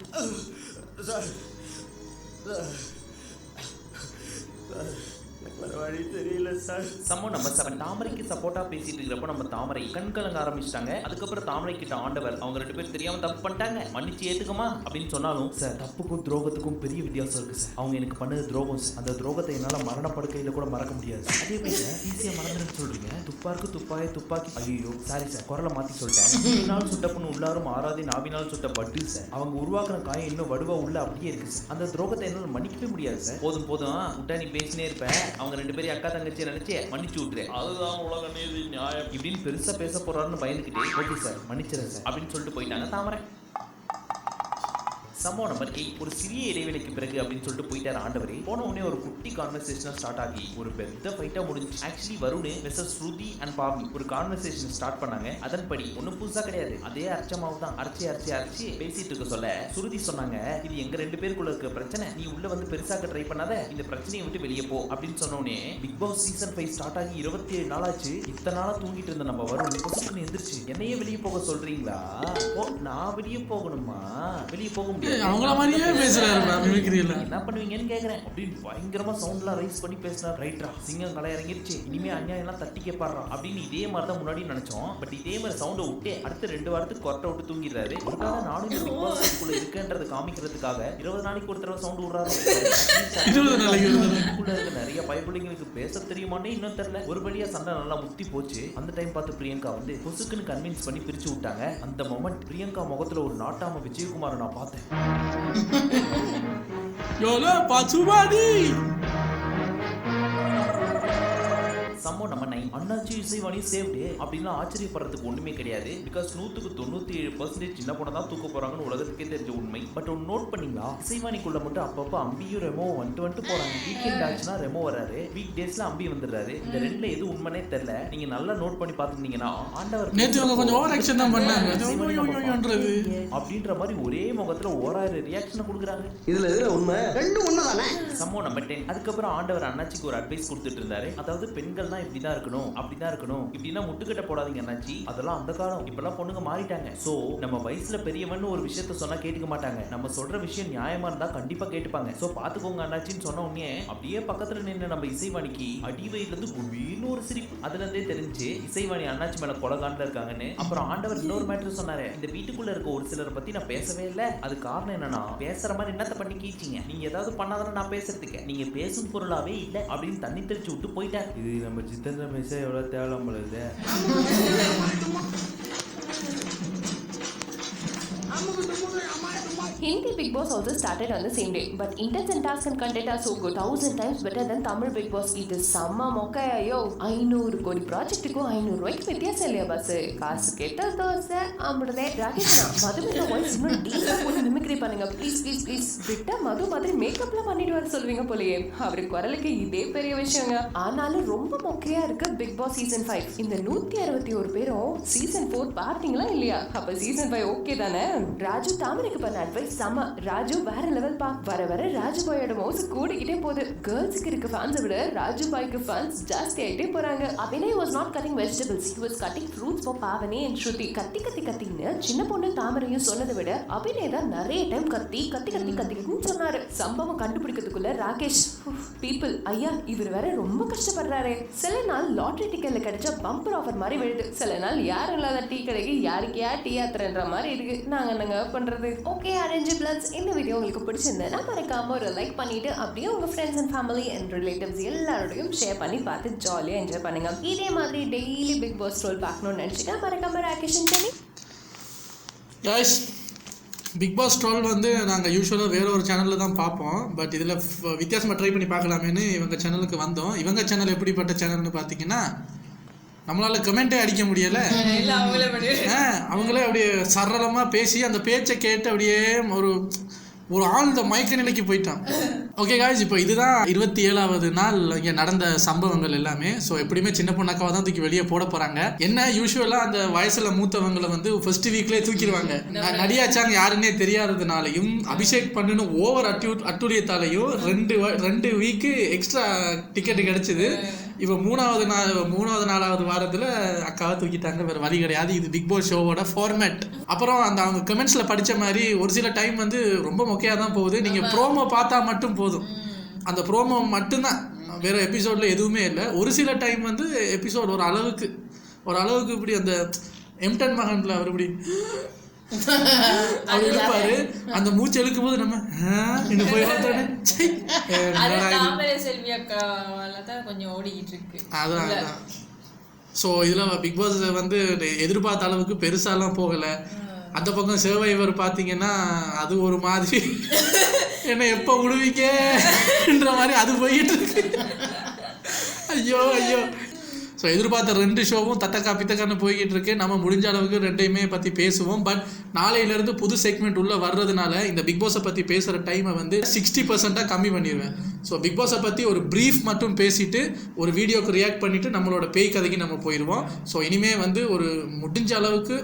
வழி தெரியல சார். நம்ம தாமரைக்கு சப்போர்ட்டா பேசிட்டு இருக்கிறப்ப நம்ம தாமரை கண் கலங்க ஆரம்பிச்சிட்டாங்க. அதுக்கப்புறம் தாமரை கிட்ட ஆண்டவர் அவங்க 2 பேரும் தெரியாம தப்பு பண்ணிட்டாங்க, மன்னிச்சு ஏத்துக்கமா அப்படின்னு சொன்னாலும் சார் தப்புக்கும் துரோகத்துக்கும் பெரிய வித்தியாசம் இருக்கு சார். அவங்க எனக்கு பண்ணது துரோகம், அந்த துரோகத்தை என்னால மரணப்படுக்கையில கூட மறக்க முடியாது. அதே போய் சார் ஈஸியா மறந்துன்னு சொல்றீங்க. துப்பாக்கி ஐயோ சாரி சார், குரலை மாத்தி சொல்லிட்டேன். நாள் சுட்டப்புன்னு உள்ளாரும் ஆறாதி நாவினால் சுட்ட வட்டு சார். அவங்க உருவாக்குற காயம் இன்னும் வடுவா உள்ள அப்படியே இருக்கு சார். அந்த துரோகத்தை என்னால மன்னிக்கவே முடியாது சார். போதும் விட்டா நீ பேசினே இருப்பேன், அவங்க 2 பேரும் அக்கா தங்கச்சி நினைச்சு மன்னிச்சு விட்டுரு, அதுதான் உலக நீதி நியாயம் இப்படின்னு பெருசா பேச போறாருன்னு பயந்துக்கிட்டே ஓகே சார் மன்னிச்சிடறேன் சார் அப்படின்னு சொல்லிட்டு போயிட்டாங்க தாமரை. சம்பவம் நம்பர் 8. ஒரு சிறிய இடைவெளிக்கு பிறகு அப்படின்னு சொல்லிட்டு போயிட்டாரு ஆண்டவரே. போன உடனே ஒரு குட்டி கான்வர்சேஷன் ஸ்டார்ட் ஆகி ஒரு பெரிய ஃபைட்டா முடிஞ்சு. Actually Varun versus Shruti and பாவி ஒரு கான்வர்சேஷன் ஸ்டார்ட் பண்ணாங்க. அதன்படி ஒன்னும் புதுசா கிடையாது, அதே அர்ச்சமாவு தான் அரைச்சி பேசிட்டு இருக்க சொல்ல ஸ்ருதி சொன்னாங்க, இது எங்க 2 பேருக்குள்ள இருக்க பிரச்சனை, நீ உள்ள வந்து பெருசாக்க ட்ரை பண்ணாத, இந்த பிரச்சனையை விட்டு வெளியே போ அப்படின்னு சொன்னோடனே பிக் பாஸ் சீசன் 5 ஸ்டார்ட் ஆகி 27 நாள் ஆச்சு. இத்தனை நாளா தூங்கிட்டு இருந்த நம்ம வருண் பொசுக்குன்னு எந்திரிச்சு என்னையே வெளியே போக சொல்றீங்களா? ஓ நான் வெளியே போகணுமா? வெளியே போக முடியாது, அவங்கள மாதிரியே பேசுறாரு மிமிக்ரியில. என்ன பண்ணுவீங்கன்னு கேக்குறேன் அப்படின்னு பயங்கரமா சவுண்ட்லாம் ரைஸ் பண்ணி பேசினார். ரைட்ரா சிங்கம் களை இறங்கிருச்சு, இனிமே அநியாயம் எல்லாம் தட்டி கேப்பாடுறா அப்படின்னு இதே மாதிரி தான் முன்னாடி நினைச்சோம். பட் இதே மாதிரி சவுண்டை விட்டு அடுத்த 2 வாரத்துக்கு கொரட்டை விட்டு தூங்கிடுறாரு. ஒருக்காக நானும் பிக் பாஸ் குள்ள இருக்கேன்றதை காமிக்கிறதுக்காக 20 நாளைக்கு ஒரு தடவை சவுண்ட் விடுறாரு. 20 நாளைக்கு நிறைய பயப்பிள்ளைங்களுக்கு பேச தெரியுமானே இன்னும் தெரியல. ஒரு வழியா சண்டை நல்லா முத்தி போச்சு. அந்த டைம் பார்த்து பிரியங்கா வந்து பொசுக்குன்னு கன்வின்ஸ் பண்ணி பிரிச்சு விட்டாங்க. அந்த மொமெண்ட் பிரியங்கா முகத்துல ஒரு நாட்டாம விஜயகுமாரை நான் பார்த்தேன். யோலா பாச்சுவாடி சம்பவம் நம்ம 9. அண்ணாச்சி இசைவாணி சேவ்டு அப்படின்னு ஆச்சரியப்படுறதுக்கு ஒண்ணுமே கிடையாது. பிகாஸ் 197% சின்ன பொண்ணை தான் தூக்க போறாங்கன்னு உலகத்துக்கே தெரிஞ்ச உண்மை. பட் ஒன்று நோட் பண்ணீங்களா, இசைவாணிக்குள்ள மட்டும் அப்பப்போ அம்பியும் ரெமோ வந்துட்டு போறாங்க. வீக்கெண்ட் ஆச்சுன்னா ரெமோ வராரு, வீக் டேஸ்ல அம்பி வந்துடுறாரு. இந்த 2ல எது உண்மைனே தெரியல. நீங்க நல்லா நோட் பண்ணி பாத்துக்கிட்டீங்கன்னா ஆண்டவர் நேத்து அவங்க கொஞ்சம் ஓவர் ஆக்ஷன் தான் பண்ணாங்க அப்படின்ற மாதிரி ஒரே முகத்துல ஓராயிரம் ரியாக்ஷனை கொடுக்குறாங்க. இதுல உண்மை 2 ஒண்ணுதானே. சம்பவம் நம்பர் 10. அதுக்கப்புறம் ஆண்டவர் அண்ணாச்சிக்கு ஒரு அட்வைஸ் கொடுத்துட்டு இருந்தாரு. அதாவது பெண்கள் இப்படிதான் இருக்கணும், அப்படிதான் இருக்கணும், இப்படின்னா முட்டுக்கிட்ட போடாதீங்க அண்ணாச்சி, அதெல்லாம் அந்த காலம், இப்பெல்லாம் பொண்ணுங்க மாறிட்டாங்க. சோ நம்ம வயசுல பெரியவன் ஒரு விஷயத்த சொன்னா கேட்டுக்க மாட்டாங்க, நம்ம சொல்ற விஷயம் நியாயமா இருந்தா கண்டிப்பா கேட்டுப்பாங்க. சோ பாத்துக்கோங்க அண்ணாச்சின்னு சொன்ன உடனே அப்படியே பக்கத்துல நின்று நம்ம இசைவாணிக்கு அடிவயில இருந்து குபீர்னு ஒரு சிரிப்பு. அதுல இருந்தே தெரிஞ்சு இசைவாணி அண்ணாச்சி மேல கொலகாண்டில் இருக்காங்கன்னு. அப்புறம் ஆண்டவர் இன்னொரு மேட்டர் சொன்னாரு, இந்த வீட்டுக்குள்ள இருக்க ஒரு சிலரை பத்தி நான் பேசவே இல்லை. அது காரணம் என்னன்னா பேசுற மாதிரி என்னத்த பண்ணி கீச்சிங்க, நீங்க ஏதாவது பண்ணாதானே நான் பேசுறதுக்கு, நீங்க பேசும் பொருளாவே இல்லை அப்படின்னு தண்ணி தெளிச்சு விட்டு போயிட்டார். இது நம்ம சித்தன் ரமேஷா எவ்வளவு தேவலாம் போலது. Hindi Big Boss also started on the same day, but intense and tasks and content are so good, 1000 times better than Tamil Big Boss. இது செம்ம மொக்கையோ. 500 கோடி ப்ராஜெக்ட்டுக்கும் 500 ரூபாய்க்கு வித்தியாசம் இல்லையா பாஸ்? காசு கேட்ட தோசை அம்பிடுதே. ராகேஷ்னா மதுமித்த வாய்ஸ் இன்னும் டீப்பா போட்டு மிமிக்ரி பண்ணுங்க ப்ளீஸ் ப்ளீஸ் ப்ளீஸ். விட்டா மது மாதிரி மேக்கப்லாம் பண்ணிட்டு வர சொல்லுவீங்க போலயே. அவரு குரலுக்கு இதே பெரிய விஷயங்க. ஆனாலும் ரொம்ப மொக்கையா இருக்கு பிக் பாஸ் சீசன் 5. இந்த 161 பேரும் சீசன் 4 பார்த்தீங்களா இல்லையா? அப்ப சீசன் 5 ஓகே தானே? ராஜு தாமரைக்கு பண்ண அட்வைஸ் செம்ம. ராஜு வேற லெவல் பா. வர வர ராஜு பாயோட மவுஸ் கூடிக்கிட்டே போகுது. கேர்ள்ஸ்க்கு இருக்க ஃபேன்ஸை விட ராஜு பாய்க்கு ஃபேன்ஸ் ஜாஸ்தி ஆயிட்டே போறாங்க. Abhinay was not cutting vegetables, he was cutting fruits for Pavani and Shruti. கத்தின்னு சின்ன பொண்ணு தாமரையும் சொன்னதை விட அபிநய் தான் நிறைய டைம் கத்தின்னு சொன்னாரு. சம்பவம் கண்டுபிடிக்கிறதுக்குள்ள ராகேஷ் பீப்புள் ஐயா இவர் வேற ரொம்ப கஷ்டப்படுறாரு. சில நாள் லாட்டரி டிக்கெட்ல கிடைச்ச பம்பர் ஆஃபர் மாதிரி விழுது, சில நாள் யாரும் இல்லாத டீ கடைக்கு யாருக்கு டீ ஆத்துறன்ற மாதிரி இருக்கு. நாங்க என்னங்க பண்றது? ஓகே அரேஞ்சு பிளட்ஸ், இந்த வீடியோ உங்களுக்கு பிடிச்சிருந்தேன்னா மறக்காம ஒரு லைக் பண்ணிட்டு அப்படியே உங்க friends and family and relatives எல்லாரோடையும் ஷேர் பண்ணி பார்த்து ஜாலியா என்ஜாய் பண்ணுங்க. இதே மாதிரி டெய்லி பிக் பாஸ் ரோல் பார்க்கணும்னு நினைச்சுட்டா மறக்காம ராகேஷ் பண்ணி கைஸ். பிக் பாஸ் 12 வந்து நாங்கள் யூஸ்வலாக வேற ஒரு சேனலில் தான் பார்ப்போம். பட் இதில் வித்தியாசமாக ட்ரை பண்ணி பார்க்கலாமேன்னு இவங்க சேனலுக்கு வந்தோம். இவங்க சேனல் எப்படிப்பட்ட சேனல்னு பார்த்தீங்கன்னா, நம்மளால கமெண்டே அடிக்க முடியல. அவங்களே அப்படியே சரளமாக பேசி அந்த பேச்சை கேட்டு அப்படியே ஒரு ஆழ்ந்த மயக்க நிலைக்கு போயிட்டான். ஓகே காய்ஸ், இப்போ இதுதான் 27வது நாள் இங்கே நடந்த சம்பவங்கள் எல்லாமே. ஸோ எப்படியுமே சின்ன பொண்ணாக்காவை தான் தூக்கி வெளியே போட போகிறாங்க. என்ன யூஸ்வலாக அந்த வயசில் மூத்தவங்களை வந்து ஃபர்ஸ்ட் வீக்லேயே தூக்கிடுவாங்க. நடியாச்சாங்க யாருன்னே தெரியாததுனாலையும் அபிஷேக் பண்ணுன்னு ஓவர் அட்டுழியத்தாலையும் 2 வீக்கு எக்ஸ்ட்ரா டிக்கெட்டு கிடச்சிது. இப்போ 3வது வாரத்தில் அக்காவை தூக்கிட்டாங்க. வேறு வழி கிடையாது, இது பிக் பாஸ் ஷோவோட ஃபார்மேட். அப்புறம் அவங்க கமெண்ட்ஸில் படித்த மாதிரி ஒரு சில டைம் வந்து ரொம்ப மொக்கையாக தான் போகுது. நீங்கள் ப்ரோமோ பார்த்தா மட்டும் போதும், அந்த ப்ரோமோ மட்டும்தான், வேறு எபிசோடில் எதுவுமே இல்லை. ஒரு சில டைம் வந்து எபிசோட் ஒரு அளவுக்கு இப்படி அந்த எம்டன் மகன்ல அவர் இப்படி அப்படி இருப்பாரு. அந்த மூச்சு எழுக்கும் போது நம்ம இன்னும் போய் பார்த்தோன்னே கொஞ்சம் ஓடிக்கிட்டு இருக்கு. அதான். ஸோ இதில் பிக் பாஸ் வந்து எதிர்பார்த்த அளவுக்கு பெருசாலாம் போகலை. அந்த பக்கம் சர்வைவர் பார்த்தீங்கன்னா அது ஒரு மாதிரி என்ன எப்போ விடுவீங்கன்ற மாதிரி அது போயிட்டு இருக்கு. ஐயோ. ஸோ எதிர்பார்த்த 2 ஷோவும் தத்தக்கா பித்தக்கான்னு போய்கிட்டு இருக்கு. நம்ம முடிஞ்ச அளவுக்கு 2டையுமே பற்றி பேசுவோம். பட் நாளையிலேருந்து புது செக்மெண்ட் உள்ளே வர்றதுனால இந்த பிக் பாஸை பற்றி பேசுகிற டைமை வந்து 60% கம்மி பண்ணிடுவேன். ஸோ பிக் பாஸை பற்றி ஒரு ப்ரீஃப் மட்டும் பேசிட்டு ஒரு வீடியோக்கு ரியாக்ட் பண்ணிவிட்டு நம்மளோட பேய் கதைக்கு நம்ம போயிடுவோம். ஸோ இனிமேல் வந்து ஒரு முடிஞ்ச அளவுக்கு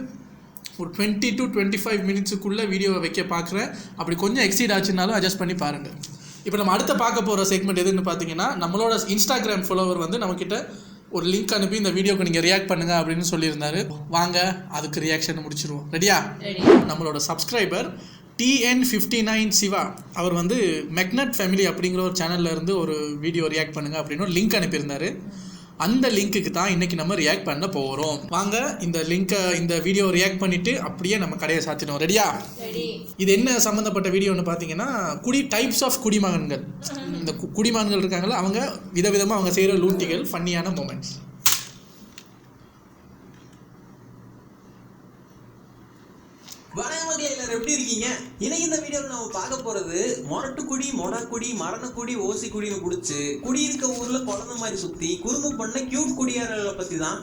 ஒரு 20 to 25 மினிட்ஸுக்குள்ளே வீடியோவை வைக்க பார்க்குறேன். அப்படி கொஞ்சம் எக்ஸீட் ஆச்சுனாலும் அட்ஜஸ்ட் பண்ணி பாருங்கள். இப்போ நம்ம அடுத்த பார்க்க போகிற செக்மெண்ட் எதுன்னு பார்த்தீங்கன்னா, நம்மளோட இன்ஸ்டாகிராம் ஃபாலோவர் வந்து நம்மக்கிட்ட ஒரு லிங்க் அனுப்பி இந்த வீடியோக்கு நீங்கள் ரியாக்ட் பண்ணுங்க அப்படின்னு சொல்லியிருந்தாரு. வாங்க அதுக்கு ரியாக்ஷன் முடிச்சிருவோம். ரெடியா? நம்மளோட சப்ஸ்கிரைபர் TN59 சிவா அவர் வந்து மெக்னட் ஃபேமிலி அப்படிங்கிற ஒரு சேனல்ல இருந்து ஒரு வீடியோ ரியாக்ட் பண்ணுங்க அப்படின்னு ஒரு லிங்க் அனுப்பியிருந்தாரு. அந்த லிங்க்குக்கு தான் இன்றைக்கி நம்ம ரியாக்ட் பண்ண போகிறோம். வாங்க இந்த வீடியோ ரியாக்ட் பண்ணிவிட்டு அப்படியே நம்ம கடையை சாத்திடுவோம். ரெடியா? இது என்ன சம்மந்தப்பட்ட வீடியோன்னு பார்த்தீங்கன்னா, டைப்ஸ் ஆஃப் குடிமகன்கள். இந்த குடிமகன்கள் இருக்காங்களா, அவங்க விதவிதமாக அவங்க செய்கிற லூட்டிகள், ஃபன்னியான மூமெண்ட்ஸ். வணக்கம் எல்லாரும், எப்படி இருக்கீங்க? இன்னைக்கு இந்த வீடியோவில் நம்ம பார்க்க போறது மொரட்டுக்குடி, மொடக்குடி, மரணக்குடி, ஓசிக்குடின்னு குடிச்சு குடியிருக்க ஊர்ல குழந்தை மாதிரி சுத்தி குறும்பு பண்ண கியூட் குடியாரர்களை பத்தி தான்.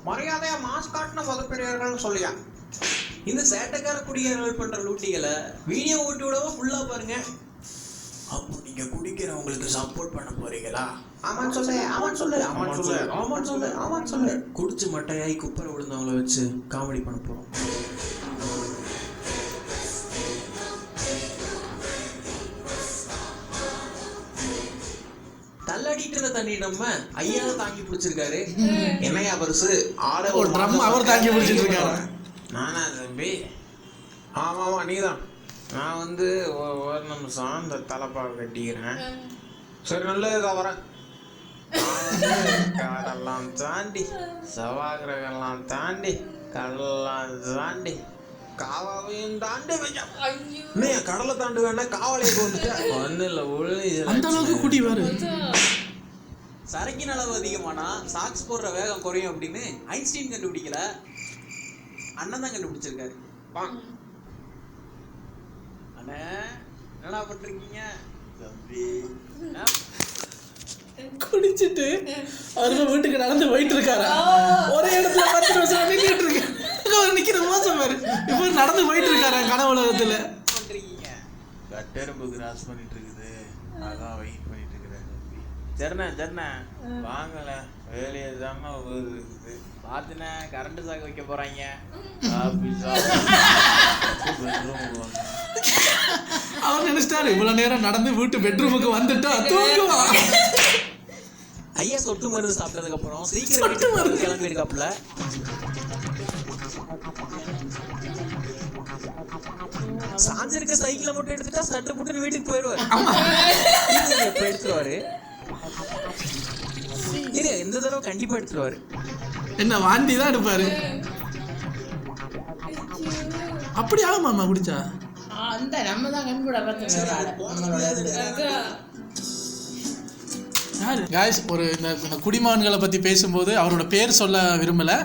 மரியாதையா மாஸ்க் காட்டின மதப்பெரியார்கள்னு சொல்லியா இந்த சேட்டைக்கார குடியாரர்கள் பண்ற லூட்டிகளை வீடியோ ஓட்டி விடவோ ஃபுல்லா பாருங்க. அப்போ நீங்க குடிக்கிறவங்களுக்கு சப்போர்ட் பண்ண போறீங்களா? ஆமான்னு சொல்லு, ஆமான்னு சொல்லு, ஆமான்னு சொல்லு, ஆமான்னு சொல்லு, ஆமான்னு சொல்லு. குடிச்சு மட்டையாய் குப்பரை விழுந்தவங்களை வச்சு காமெடி பண்ண போறோம். தள்ளாடிட்டு இருந்த தண்ணி நம்ம ஐயா தாங்கி பிடிச்சிருக்காரு. என்னையா பரிசு ஆட ஒரு ட்ரம் அவர் தாங்கி பிடிச்சிட்டு இருக்காரு. நானா தம்பி? ஆமாமா நீதான். நான் வந்து ஒரு நிமிஷம் இந்த தலைப்பாவை கட்டிக்கிறேன். சரி நல்லதுக்கா வரேன். கடலாம் தாண்டி செவ்வாய்க்கிரகெல்லாம் தாண்டி கடலாம் தாண்டி காவாவையும் தாண்டி கடலை தாண்டு வேணா காவலையை வந்துட்டேன். ஒன்னும் இல்லை அந்த அளவுக்கு குடி வரு. சரக்கின் அளவு அதிகமானா சாக்ஸ் போடுற வேகம் குறையும் அப்படின்னு ஐன்ஸ்டீன் கண்டுபிடிக்கல, அண்ணன் தான் கண்டுபிடிச்சிருக்காரு. அண்ணே என்னடா பண்றீங்க தம்பி? குடிச்சிட்டு அவர் வீட்டுக்கு நடந்து போயிட்டு இருக்காரு. ஒரே இடத்துல 10 வருஷம் நின்றுட்டு இருக்கு. நிக்கிற மோசம் பாரு. இப்போ நடந்து போயிட்டு இருக்காரு கனவு உலகத்துல. பண்றீங்க கட்டெரும்பு கிராஸ் பண்ணிட்டு இருக்குது, அதான் வெயிட் பண்ணிட்டு இருக்கிறேன். சரிண்ணே சரிண்ணே வாங்கல, வேலையை தானே இருக்குது. பார்த்துண்ணே கரண்ட் சாக்கு வைக்க போறாங்க. அவர் நினைச்சிட்டாரு இவ்வளவு நேரம் நடந்து வீட்டு பெட்ரூமுக்கு வந்துட்டா தூங்குவான். ஐயா சொட்டு மருந்து சாப்பிட்டதுக்கு அப்புறம் சீக்கிரம் கிளம்பி இருக்காப்புல. சாஞ்சிருக்க சைக்கிளை மட்டும் எடுத்துட்டா சட்டை போட்டு வீட்டுக்கு போயிடுவாரு. எப்ப எடுத்துருவாரு? எந்த தடவை கண்டிப்பா எடுத்துருவாரு. என்ன வாந்தி தான் எடுப்பாரு. அப்படி ஆகுமாமா குடிச்சா? அந்த நம்ம தான் கண்கூட காய்ஸ் ஒரு இந்த குடிமகன்களை பற்றி பேசும்போது அவரோட பேர் சொல்ல விரும்பலை.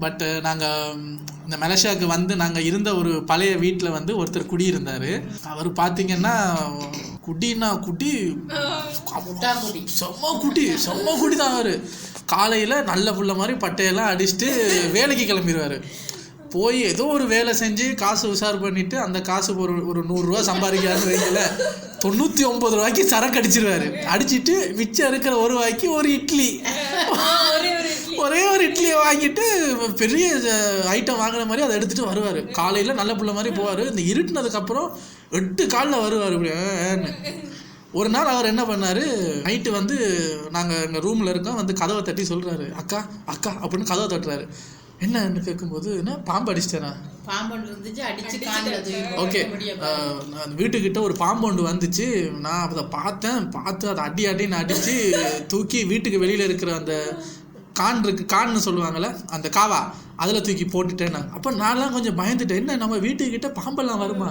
பட் நாங்கள் இந்த மலேசியாவுக்கு வந்து நாங்கள் இருந்த ஒரு பழைய வீட்டில் வந்து ஒருத்தர் குடியிருந்தார். அவர் பார்த்தீங்கன்னா குடி செம்ம குடி தான். அவர் காலையில் நல்ல புள்ள மாதிரி பட்டையெல்லாம் அடிச்சுட்டு வேலைக்கு கிளம்பிடுவார். போய் ஏதோ ஒரு வேலை செஞ்சு காசு உஷார் பண்ணிவிட்டு அந்த காசு ஒரு 100 ரூபா சம்பாதிக்காதுன்னு வைக்கல, 99 ரூபாய்க்கு சரக்கு அடிச்சிருவாரு. அடிச்சுட்டு மிச்சம் இருக்கிற 1 ரூபாய்க்கு ஒரு இட்லி, ஒரே ஒரு இட்லியை வாங்கிட்டு பெரிய ஐட்டம் வாங்கின மாதிரி அதை எடுத்துகிட்டு வருவார். காலையில் நல்ல பிள்ளை மாதிரி போவார். இந்த இருட்டினதுக்கப்புறம் 8 காலில் வருவார். இப்படின்னு ஒரு நாள் அவர் என்ன பண்ணார், நைட்டு வந்து நாங்கள் எங்கள் ரூமில் இருக்கோம், வந்து கதவை தட்டி சொல்கிறாரு, அக்கா அக்கா அப்படின்னு கதவை தட்டுறாரு. என்னன்னு கேட்கும்போது என்ன பாம்பு அடிச்சிட்டேனா? ஓகே, வீட்டுக்கிட்ட ஒரு பாம்பு ஒன்று வந்துச்சு, நான் அதை பார்த்து அதை அடின்னு அடித்து தூக்கி வீட்டுக்கு வெளியில் இருக்கிற அந்த கான்னு சொல்லுவாங்கள்ல அந்த காவா, அதில் தூக்கி போட்டுட்டேன் நான். அப்போ நான்லாம் கொஞ்சம் பயந்துட்டேன், என்ன நம்ம வீட்டுக்கிட்ட பாம்பெல்லாம் வருமா?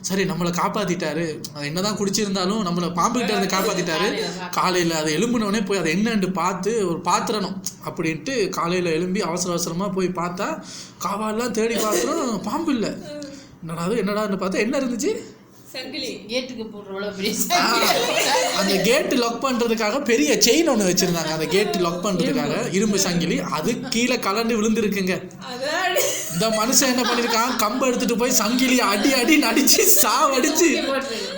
சரி நம்மளை காப்பாற்றிட்டாரு, என்ன தான் குடிச்சிருந்தாலும் நம்மளை பாம்புக்கிட்ட இருந்து காப்பாற்றிட்டாரு. காலையில் அதை எழும்புனோடனே போய் அதை என்னன்னு பார்த்து ஒரு பாத்திரணும் அப்படின்ட்டு காலையில் எழும்பி அவசரமாக போய் பார்த்தா காவாலாம் தேடி பார்க்குறோம், பாம்பு இல்லை. என்னடான்னு பார்த்தா என்ன இருந்துச்சு? சங்கிலி கேட்டுக்கு போடுறவளோ பெரிய அந்த கேட்டு லாக் பண்றதுக்காக பெரிய செயின் ஒன்று வச்சிருந்தாங்க. அந்த கேட்டு லாக் பண்றதுக்காக இரும்பு சங்கிலி, அது கீழே கலண்டு விழுந்துருக்குங்க. இந்த மனுஷன் என்ன பண்ணிருக்கான், கம்பை எடுத்துட்டு போய் சங்கிலியை அடி நடிச்சு சாவடிச்சு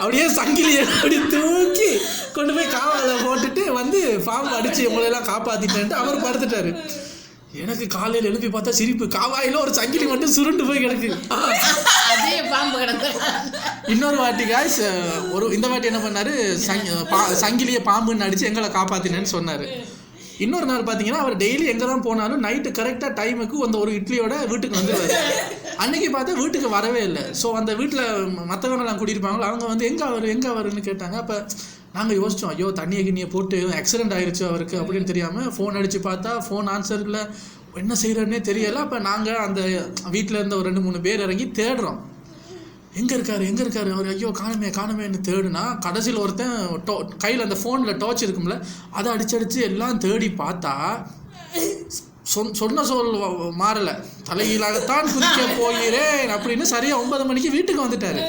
அப்படியே சங்கிலியை அப்படி தூக்கி கொண்டு போய் காவால போட்டுட்டு வந்து பாம்பு அடிச்சு எங்களையெல்லாம் காப்பாத்திட்டேன்ட்டு அவர் படுத்துட்டாரு. எனக்கு காலையில் எழுப்பி பார்த்தா சிரிப்பு, காவாயில ஒரு சங்கிலி மட்டும் சுருண்டு போய் கிடக்கு. அதே பாம்பு கிடக்கு. இன்னொரு வாட்டி காய்ஸ் இந்த வாட்டி என்ன பண்ணாரு, சங்கிலியை பாம்புன்னு அடிச்சு எங்களை காப்பாத்தினேன்னு சொன்னாரு. இன்னொரு நாள் பார்த்தீங்கன்னா அவர் டெய்லி எங்கே தான் போனாலும் நைட்டு கரெக்டாக டைமுக்கு அந்த ஒரு இட்லியோட வீட்டுக்கு வந்துடுவார். அன்னைக்கு பார்த்தா வீட்டுக்கு வரவே இல்லை. ஸோ அந்த வீட்டில் மற்றவங்களாம் கூட்டியிருப்பாங்களோ அவங்க வந்து எங்கே அவருன்னு கேட்டாங்க. அப்போ நாங்கள் யோசித்தோம், ஐயோ தண்ணியை போட்டு ஆக்சிடென்ட் ஆயிடுச்சு அவருக்கு அப்படின்னு தெரியாமல் ஃபோன் அடித்து பார்த்தா ஃபோன் ஆன்சரில், என்ன செய்கிறேன்னே தெரியலை. அப்போ நாங்கள் அந்த வீட்டில் இருந்த ஒரு 2-3 பேர் இறங்கி தேடுறோம், எங்கே இருக்காரு அவர், ஐயோ காணுமேன்னு தேடுனா கடைசியில் ஒருத்தன் கையில் அந்த ஃபோனில் டார்ச் இருக்கும்ல அதை அடிச்சு எல்லாம் தேடி பார்த்தா சொன்ன சொல் மாறலை, தலைகீழாகத்தான் குதிக்க போகிறேன் அப்படின்னு சரியாக 9 மணிக்கு வீட்டுக்கு வந்துட்டாரு.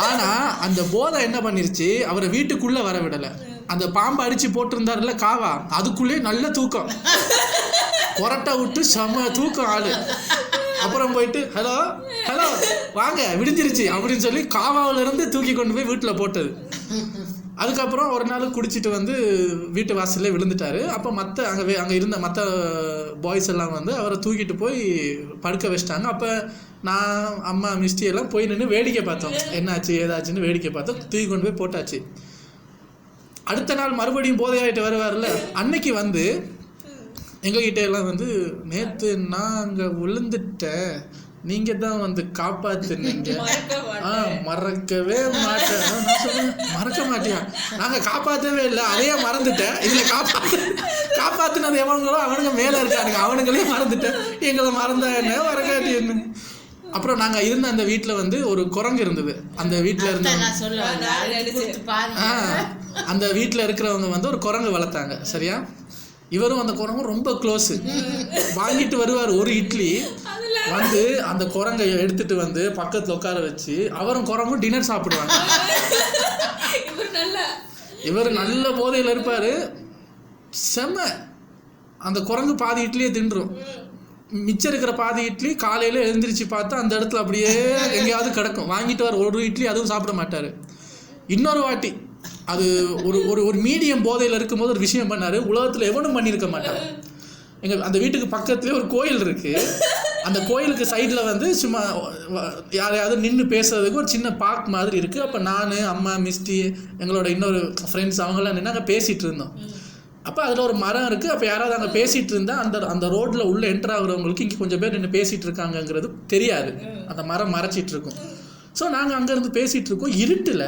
ஆனால் அந்த போதை என்ன பண்ணிருச்சு, அவரை வீட்டுக்குள்ளே வர விடலை. அந்த பாம்பை அடித்து போட்டிருந்தாருல காவா, அதுக்குள்ளே நல்ல தூக்கம், கொரட்டை விட்டு செம தூக்கம் ஆளு. அப்புறம் போயிட்டு ஹலோ வாங்க விடிஞ்சிருச்சு அப்படின்னு சொல்லி காவாவிலேருந்து தூக்கி கொண்டு போய் வீட்டில் போட்டது. அதுக்கப்புறம் ஒரு நாள் குடிச்சிட்டு வந்து வீட்டு வாசல்லே விழுந்துட்டாரு. அப்போ அங்கே இருந்த மற்ற பாய்ஸ் எல்லாம் வந்து அவரை தூக்கிட்டு போய் படுக்க வச்சிட்டாங்க. அப்போ நான் அம்மா மிஸ்டி எல்லாம் போய் நின்று வேடிக்கை பார்த்தோம், என்னாச்சு ஏதாச்சுன்னு வேடிக்கை பார்த்தோம். தூக்கி கொண்டு போய் போட்டாச்சு. அடுத்த நாள் மறுபடியும் போதையாயிட்டு வருவார்ல, அன்னைக்கு வந்து எங்ககிட்ட எல்லாம் வந்து நேற்று நான் அங்கே விழுந்துட்டேன், நீங்கள் தான் வந்து காப்பாத்துனீங்க. மறக்கவே மாட்டேன். நான் சொல்லுவேன், மறக்க மாட்டியா, நாங்கள் காப்பாற்றவே இல்லை, அதையே மறந்துட்டேன். இதில் காப்பாற்றினது எவனுங்களோ அவனுங்க மேலே இருக்கானுங்க, அவனுங்களே மறந்துட்டேன், எங்களை மறந்தா என்ன வரக்காட்டி என்ன. அப்புறம் நாங்கள் இருந்த அந்த வீட்டில் வந்து ஒரு குரங்கு இருந்தது. அந்த வீட்டில் இருந்த அந்த வீட்டில் இருக்கிறவங்க வந்து ஒரு குரங்கு வளர்த்தாங்க. சரியா, இவரும் அந்த குரங்கும் ரொம்ப க்ளோஸு. வாங்கிட்டு வருவார் ஒரு இட்லி, வந்து அந்த குரங்கை எடுத்துட்டு வந்து பக்கத்தில் உட்கார வச்சு அவரும் குரங்கும் டின்னர் சாப்பிடுவாங்க. இவர் நல்ல போதையில் இருப்பார், செம்ம. அந்த குரங்கு பாதி இட்லியே தின்றும், மிச்சம் இருக்கிற பாதி இட்லி காலையில் எழுந்திரிச்சு பார்த்தா அந்த இடத்துல அப்படியே எங்கேயாவது கிடக்கும். வாங்கிட்டு வர ஒரு இட்லி அதுவும் சாப்பிட மாட்டார். இன்னொரு வாட்டி அது ஒரு மீடியம் போதையில் இருக்கும்போது ஒரு விஷயம் பண்ணார், உலகத்தில் எவனும் பண்ணியிருக்க மாட்டான். எங்கள் அந்த வீட்டுக்கு பக்கத்துலேயே ஒரு கோயில் இருக்குது. அந்த கோயிலுக்கு சைடில் வந்து சும்மா யாரையாவது நின்று பேசுறதுக்கு ஒரு சின்ன பார்க் மாதிரி இருக்குது. அப்போ நான், அம்மா, மிஸ்டி, எங்களோட இன்னொரு ஃப்ரெண்ட்ஸ் அவங்களாம் நின்று அங்கே பேசிகிட்டு இருந்தோம். அப்போ அதில் ஒரு மரம் இருக்குது. அப்போ யாராவது அங்கே பேசிகிட்டு இருந்தால் அந்த ரோட்டில் உள்ளே என்ட்ரு ஆகுறவங்களுக்கு இங்கே கொஞ்சம் பேர் நின்று பேசிகிட்டு இருக்காங்கங்கிறது தெரியாது, அந்த மரம் மறைச்சிட்டு இருக்கும். ஸோ நாங்கள் அங்கேருந்து பேசிகிட்டு இருக்கோம். இருட்டில்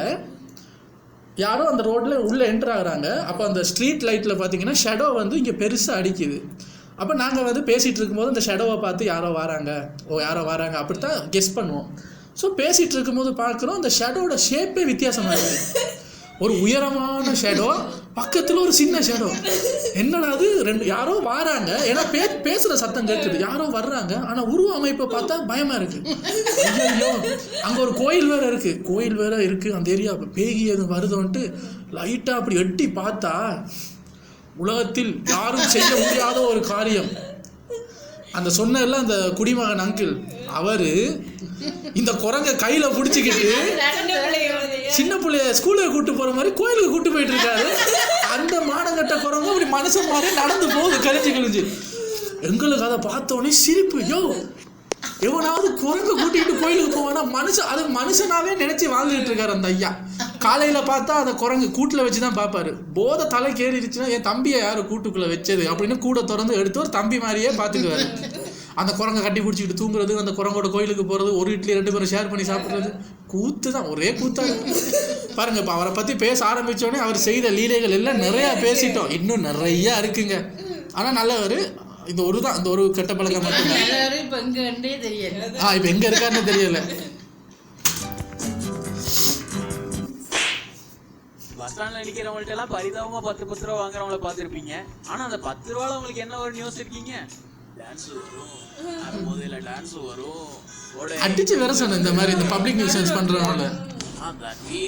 யாரோ அந்த ரோட்டில் உள்ளே என்ட்ரு ஆகுறாங்க. அப்போ அந்த ஸ்ட்ரீட் லைட்டில் பார்த்தீங்கன்னா ஷேடோ வந்து இங்கே பெருசாக அடிக்குது. அப்போ நாங்கள் வந்து பேசிகிட்டு இருக்கும்போது அந்த ஷேடோவை பார்த்து யாரோ வராங்க அப்படி தான் கெஸ் பண்ணுவோம். ஸோ பேசிகிட்டு இருக்கும்போது பார்க்குறோம் அந்த ஷேடோட ஷேப்பே வித்தியாசமாக இருக்குது. ஒரு உயரமான ஷேடோ, பக்கத்தில் ஒரு சின்ன ஷேடோ. என்னடா அது, யாரோ வராங்க, ஏன்னா பேசுகிற சத்தம் கேட்குது, யாரோ வர்றாங்க, ஆனால் உருவ அமைப்பை பார்த்தா பயமாக இருக்குது. ஐயோ, அங்கே ஒரு கோயில் வேறு இருக்குது, அந்த ஏரியா பேகி எதுவும் வருதோன்ட்டு லைட்டாக அப்படி எட்டி பார்த்தா உலகத்தில் யாரும் செய்ய முடியாத ஒரு காரியம். அந்த சொன்னல அந்த குடிமகன் அங்கிள், அவரு இந்த குரங்க கையில பிடிச்சிக்கிட்டு சின்ன பிள்ளைய ஸ்கூலுக்கு கூட்டு போற மாதிரி கோயிலுக்கு கூட்டு போயிட்டு இருக்காரு. அந்த மானங்கட்ட குரங்கு அப்படி மனுஷன் மாதிரி நடந்து போகுது கழிஞ்சு. எங்களுக்கு அதை பார்த்தோன்னே சிரிப்பு. எவனாவது குரங்கு கூட்டிகிட்டு கோயிலுக்கு போவானா, மனுஷனாவே நினைச்சு வாழ்ந்துட்டு இருக்காரு அந்த ஐயா. காலையில பார்த்தா அந்த குரங்கு கூட்டுல வச்சுதான் பார்ப்பாரு. போதை தலை கேறிடுச்சுன்னா என் தம்பியை யாரு கூட்டுக்குள்ள வச்சது அப்படின்னு கூட திறந்து எடுத்து ஒரு தம்பி மாதிரியே பார்த்துக்குவாரு. அந்த குரங்கை கட்டி பிடிச்சிக்கிட்டு தூங்குறது, அந்த குரங்கோட கோயிலுக்கு போறது, ஒரு இட்லி 2 பேரும் ஷேர் பண்ணி சாப்பிட்றது, கூத்து தான், ஒரே கூத்தா பாருங்க. இப்போ அவரை பத்தி பேச ஆரம்பிச்சோடனே அவர் செய்த லீலைகள் எல்லாம் நிறைய பேசிட்டோம், இன்னும் நிறைய இருக்குங்க. ஆனா நல்லவர். இந்த ஒரு கெட்ட பழக்கம் மட்டும். இப்போ எங்க இருக்காருன்னு தெரியல. பஸ் ஸ்டாண்ட்ல நிக்கிறவங்கள்ட்ட எல்லாம் பரிதாபமா 10 ரூபா வாங்குறவங்கள பாத்துருப்பீங்க. ஆனா அந்த 10 ரூபால உங்களுக்கு என்ன ஒரு நியூஸ் இருக்கீங்க, டான்ஸ் வரும், முதல்ல டான்ஸ் வரும், அடிச்சு வேற சொன்ன இந்த மாதிரி இந்த பப்ளிக் நியூசன்ஸ் பண்றவங்கள நான் தண்ணி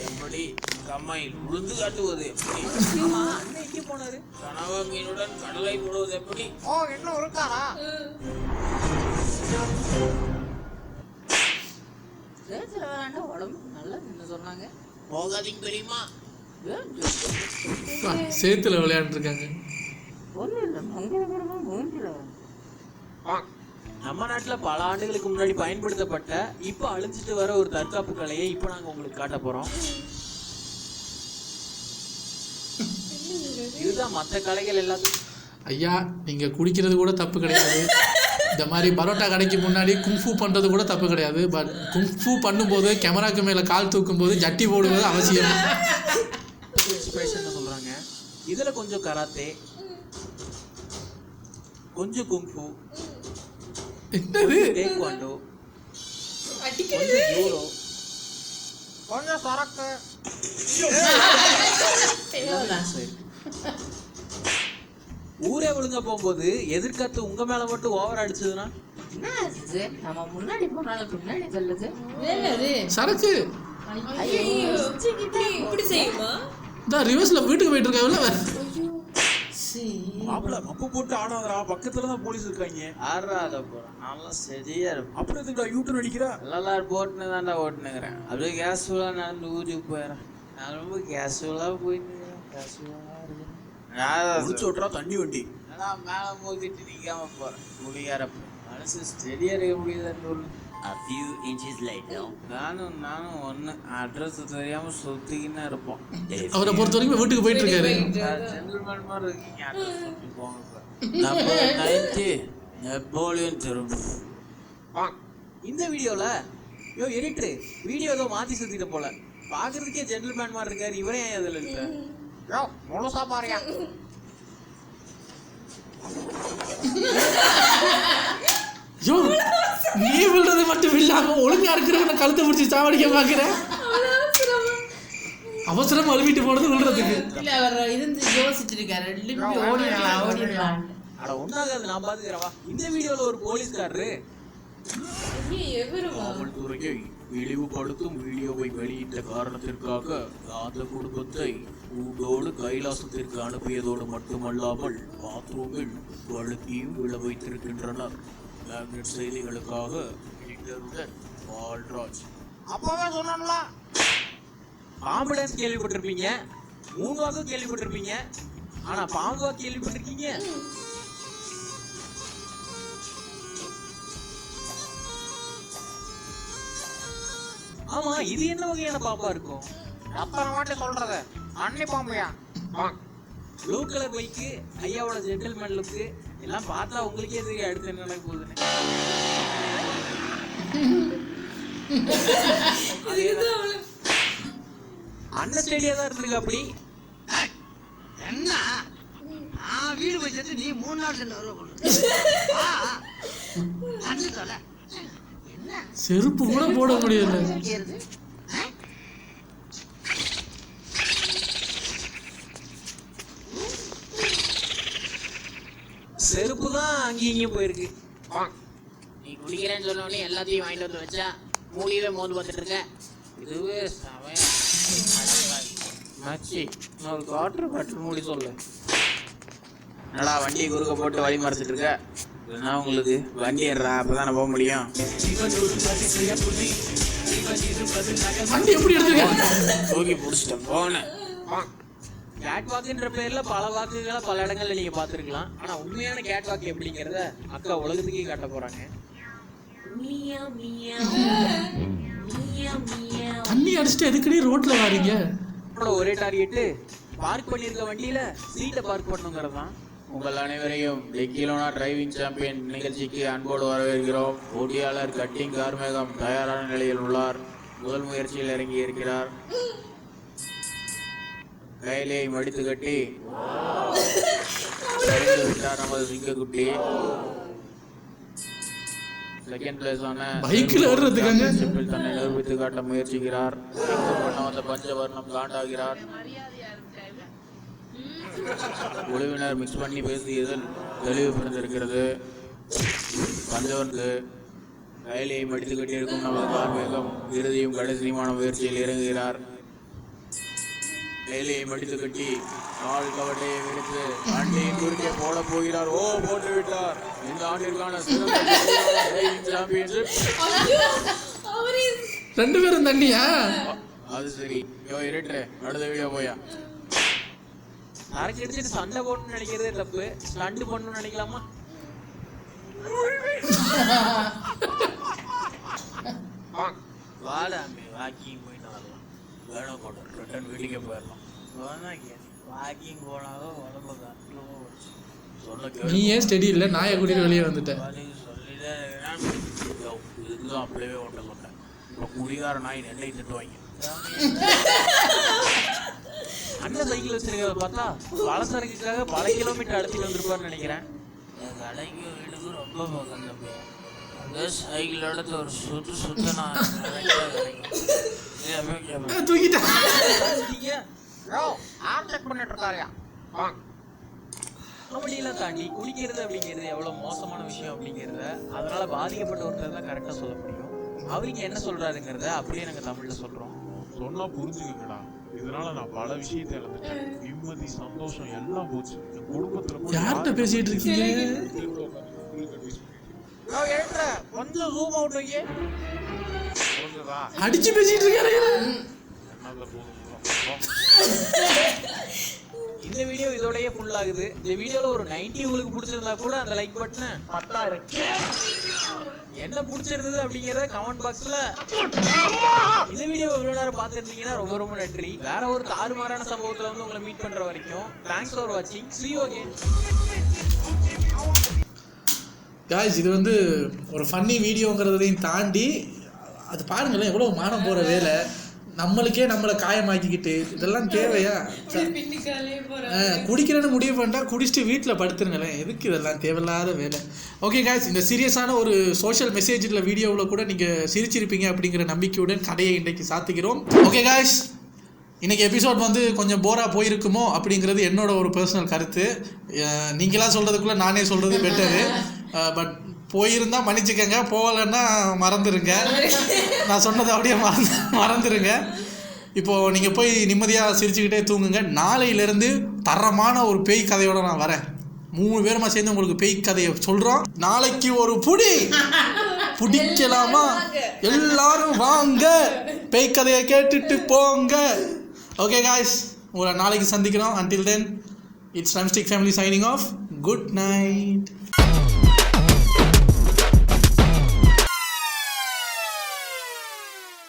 எப்படி கம்மையில் உளுந்து காட்டுவது எப்படி அண்ணன் எங்கே போனாரு கனவா மீனுடன் கடலை போடுவது எப்படி இன்னும் இருக்காரா உடம்பு நல்லா என்ன சொன்னாங்க போகாதீங்க தெரியுமா சேத்துல விளையாண்டு இருக்காங்க. நம்ம நாட்டுல பல ஆண்டுகளுக்கு முன்னாடி பயன்படுத்தப்பட்ட இப்ப அழிஞ்சிட்டு வர ஒரு தற்காப்பு கலையை இப்ப நாங்க உங்களுக்கு காட்ட போறோம். இதுதான் மற்ற கலைகள் எல்லாத்தையும். ஐயா நீங்க குடிக்கிறது கூட தப்பு கிடையாது. இந்த மாதிரி பரோட்டா கடைக்கு முன்னாடி குங்ஃபூ பண்ணுறது கூட தப்பு கிடையாது. பட் குங்ஃபூ பண்ணும்போது கேமராக்கு மேலே கால் தூக்கும் போது ஜட்டி போடுவது அவசியம். சொல்றாங்க இதுல கொஞ்சம் கராத்தே, கொஞ்சம் குங்ஃபூ, என்னது டேக்வாண்டோ, கொஞ்சம் ஜூடோ, கொஞ்சம் சரக்கு. ஊரே ஒழுங்க போகும்போது எதிர்காத்து உங்க மேல மட்டும் ஓவர் அடிச்சதுன்னா நம்ம முன்னாடி போனாலும் பின்னாடி சொல்லுது சரக்கு இப்படி செய்யுமா? தான் ரிவர்ஸ்ல வீட்டுக்கு போயிட்டு இருக்காங்கல்ல. மாப்பிள்ள மப்பு போட்டு ஆடாதரா, பக்கத்துல தான் போலீஸ் இருக்காங்க. ஆடுறாத போறேன் நல்லா சரியா இருக்கும். அப்புறம் எதுக்குடா யூட்டர் அடிக்கிறா? எல்லாரும் போட்டுன்னு தான்டா ஓட்டுனுங்கிறேன். அப்படியே கேஷுவலா நடந்து ஊருக்கு போயிடறேன். நான் ரொம்ப கேஷுவலா போயிட்டு கேஷுவலா இருக்கேன். ஓட்டுறா தண்ணி வண்டி மேல மோதிட்டு நிக்காம போறேன். குடியாரப்ப மனசு ஸ்டெடியா இருக்க முடியுது. நானும் ஒண்ணு அட்ரஸ் தெரியாம சுத்திக்கின்னு இருப்போம். அவரை பொறுத்த வரைக்கும் வீட்டுக்கு போயிட்டு இருக்காரு. ஜென்டில்மேன் மாதிரி இருக்கீங்க. அட்ரஸ் சொல்லி போங்க. நம்ம 90 நெப்போலியன் திரும்ப. இந்த வீடியோல எடிட்டர் வீடியோ ஏதோ மாத்தி சுத்திட்ட போல. பாக்குறதுக்கே ஜென்டில்மேன் மாதிரி இருக்காரு. இவரே ஏன் அதுல இல்ல? முழுசா பாருயா. யோ நீ விழுறது மட்டும் இல்லாம ஒழுங்கா இருக்கிறவங்க கழுத்தை பிடிச்சி சாவடிக்க பாக்குறேன். அவசரம் அழுவிட்டு போனது விழுறதுக்கு. இல்ல அவர் இருந்து யோசிச்சுட்டு இருக்காரு. ஓடிடலாம். அட ஒண்ணாகாது, நான் பாத்துக்கிறவா. இந்த வீடியோல ஒரு போலீஸ்காரரு காவல்துறையை இழிவுபடுத்தும் வீடியோவை வெளியிட்ட காரணத்திற்காக அந்த குடும்பத்தை ஊடோடு கைலாசத்திற்கு அனுப்பியதோடு மட்டுமல்லாமல் பாத்ரூமில் வழுக்கியும் விழ வைத்திருக்கின்றனர். மேக்னெட் செய்திகளுக்காக பால்ராஜ். அப்பவே சொன்னா ஆம்புலன்ஸ் கேள்விப்பட்டிருப்பீங்க, மூன்வாக்கும் கேள்விப்பட்டிருப்பீங்க, ஆனா பாம்பா கேள்விப்பட்டிருக்கீங்க? ஆமா இது என்ன வகையான பாம்பா இருக்கும்? அப்புறம் மட்டும் சொல்றது அன்னி பாம்பையா? ப்ளூ கலர் பைக்கு, ஐயாவோட ஜென்டில்மேன் லுக்கு எல்லாம் பார்த்தா உங்களுக்கே தெரியும் அடுத்து என்ன நடக்க போகுதுன்னு. அண்ணன் ஸ்டேடியா தான் இருந்திருக்கு. அப்படி என்ன வீடு வச்சுட்டு நீ 3 நாள் சென்று வருவ செருப்பு கூட போட முடியல. செருப்பு தான் அங்கேயும் இங்கேயும் போயிருக்கு. நீ குடிக்கிறேன்னு சொன்ன உடனே எல்லாத்தையும் வாங்கிட்டு வந்து வச்சா மூலியவே மோந்து பார்த்துட்டு இருக்க. இதுவே மச்சி ஒரு காற்று மூடி சொல்லு. என்னடா வண்டியை குறுக்க போட்டு வழி மறைச்சிட்டு இருக்க? என்ன உங்களுக்கு வண்டி ஏறா அப்பதான் போக முடியும். வண்டி எப்படி எடுத்துக்க தூக்கி பிடிச்சிட்டேன் போனேன். கேட் வாக்குன்ற பேர்ல பல வாக்குகளை பல இடங்கள்ல நீங்க பாத்துருக்கலாம். ஆனா உண்மையான கேட் வாக்கு எப்படிங்கிறத அக்கா உலகத்துக்கே காட்ட போறாங்க. தண்ணி அடிச்சுட்டு எதுக்கடி ரோட்ல வாரீங்க? ஒரே டார்கெட் பார்க் பண்ணிருக்க வண்டியில சீட்டை பார்க் பண்ணுங்கிறது தான். உங்கள் அனைவரையும் டெக்கிலோனா டிரைவிங் சாம்பியன் நிகழ்ச்சிக்கு அன்போடு வரவேற்கிறோம். போட்டியாளர் கட்டிங் கார்மேகம் தயாரான நிலையில் உள்ளார். முதல் முயற்சியில் இறங்கி இருக்கிறார். கையிலே மடித்து கட்டி விட்டார் நமது சிங்கக்குட்டி. செகண்ட் பிளேஸ் ஆன பைக்ல ஏறுறதுக்காக தன்னை நிரூபித்து காட்ட முயற்சிக்கிறார். வந்த பஞ்சவர்ணம் காண்டாகிறார். குழுவினர் மிக்ஸ் பண்ணி பேசியதில் தெளிவு பிறந்திருக்கிறது. பஞ்சவர்க்கு கையிலேயே மடித்து கட்டியிருக்கும் நமது கார்மேகம் இறுதியும் கடைசியுமான முயற்சியில் இறங்குகிறார். கையிலேயே மடித்து கட்டி நாள் கவட்டையை எடுத்து ஆண்டியின் குறுக்கே போட போகிறார். ஓ, போட்டு விட்டார். இந்த ஆண்டிற்கான சாம்பியன்ஷிப். ரெண்டு பேரும் தண்ணியா? அது சரி. இருட்டு அடுத்த வீடியோ போயா. அரக்கு எடுத்துட்டு சண்டை போடணும்னு நினைக்கிறதே தப்பு. ஸ்டண்ட் பண்ணணும்னு நினைக்கலாமா? வாடாமே வாக்கிங் போயிட்டு வரலாம். வேணும் போட்டு ரிட்டர்ன் வீட்டுக்கே போயிடலாம். வாக்கிங் போனாலும் உடம்பு கட்டுலவோ வச்சு சொல்ல. நீ ஏன் ஸ்டடி இல்லை? நாயை கூட்டிட்டு வெளியே வந்துட்டேன். சொல்லிதான் இதுதான் அப்படியே ஓட்ட மாட்டேன். இப்போ குடிகார நாய் நெல்லை திட்டுவாங்க. அண்ணன் சைக்கிள் வச்சிருக்கிறத பார்த்தா பலசரக்குக்காக பல கிலோமீட்டர் அழுத்திட்டு வந்திருப்பாருன்னு நினைக்கிறேன். கடைக்கும் வீட்டுக்கும் ரொம்ப பக்கம் தம்பி. அதே சைக்கிள் எடுத்து ஒரு சுத்து நான் தூக்கிட்டேன். பண்ணிட்டு இருக்காரியா. அப்படியெல்லாம் தாண்டி குடிக்கிறது அப்படிங்கிறது எவ்வளவு மோசமான விஷயம் அப்படிங்கிறத அதனால பாதிக்கப்பட்ட ஒருத்தர் தான் கரெக்டா சொல்ல முடியும். அவருக்கு என்ன சொல்றாருங்கிறத அப்படியே நாங்க தமிழ்ல சொல்றோம். சொன்னா புரிஞ்சுக்கங்கடா. இதனால நான் பல விஷயத்தை இழந்துட்டேன். நிம்மதி, சந்தோஷம் எல்லாம் போச்சு. என் குடும்பத்துல யார்கிட்ட பேசிட்டு இருக்கீங்க? கொஞ்சம் ஜூம் அவுட் வைங்க. அடிச்சு பேசிட்டு இருக்காரு. இந்த வீடியோ இதோடயே ஃபுல் ஆகுது. இந்த வீடியோல ஒரு 90 உங்களுக்கு பிடிச்சிருந்தா கூட அந்த லைக் பட்டனை 10 இருக்கு. என்ன பிடிச்சிருந்தது அப்படிங்கறத கமெண்ட் பாக்ஸ்ல. இந்த வீடியோ இவ்வளவு நேரம் பார்த்திருந்தீங்கன்னா ரொம்ப ரொம்ப நன்றி. வேற ஒரு தாறுமாறான சம்பவத்துல வந்து உங்களை மீட் பண்ற வரைக்கும் தேங்க்ஸ் ஃபார் வாட்சிங். see you again. காய்ஸ், இது வந்து ஒரு ஃபன்னி வீடியோங்கிறதையும் தாண்டி அது பாருங்களேன் எவ்வளோ மானம் போகிற வேலை. நம்மளுக்கே நம்மளை காயமாக்கிக்கிட்டு இதெல்லாம் தேவையா? குடிக்கிறேன்னு முடிவு பண்ணிட்டா குடிச்சிட்டு வீட்டில் படுத்துருங்களேன். எதுக்கு இதெல்லாம் தேவையில்லாத வேலை? ஓகே காய்ஸ், இந்த சீரியஸான ஒரு சோஷியல் மெசேஜில் வீடியோவில் கூட நீங்கள் சிரிச்சிருப்பீங்க அப்படிங்கிற நம்பிக்கையுடன் கதையை இன்றைக்கு சாத்திக்கிறோம். ஓகே காய்ஸ், இன்றைக்கி எபிசோட் வந்து கொஞ்சம் போராக போயிருக்குமோ அப்படிங்கிறது என்னோட ஒரு பர்சனல் கருத்து. நீங்களாக சொல்கிறதுக்குள்ளே நானே சொல்கிறது பெட்டரு. பட் போயிருந்தால் மன்னிச்சுக்கங்க, போகலைன்னா மறந்துடுங்க. நான் சொன்னதை அப்படியே மறந்துடுங்க. இப்போது நீங்கள் போய் நிம்மதியாக சிரிச்சுக்கிட்டே தூங்குங்க. நாளையிலேருந்து தரமான ஒரு பேய் கதையோடு நான் வரேன். 3 பேருமா சேர்ந்து உங்களுக்கு பேய் கதையை சொல்கிறோம். நாளைக்கு ஒரு பிடிக்கலாமா? எல்லாரும் வாங்க, பேய் கதையை கேட்டுட்டு போங்க. ஓகே காய்ஸ், உங்களை நாளைக்கு சந்திக்கிறோம். Until then, it's Ramstick family signing off. Good night.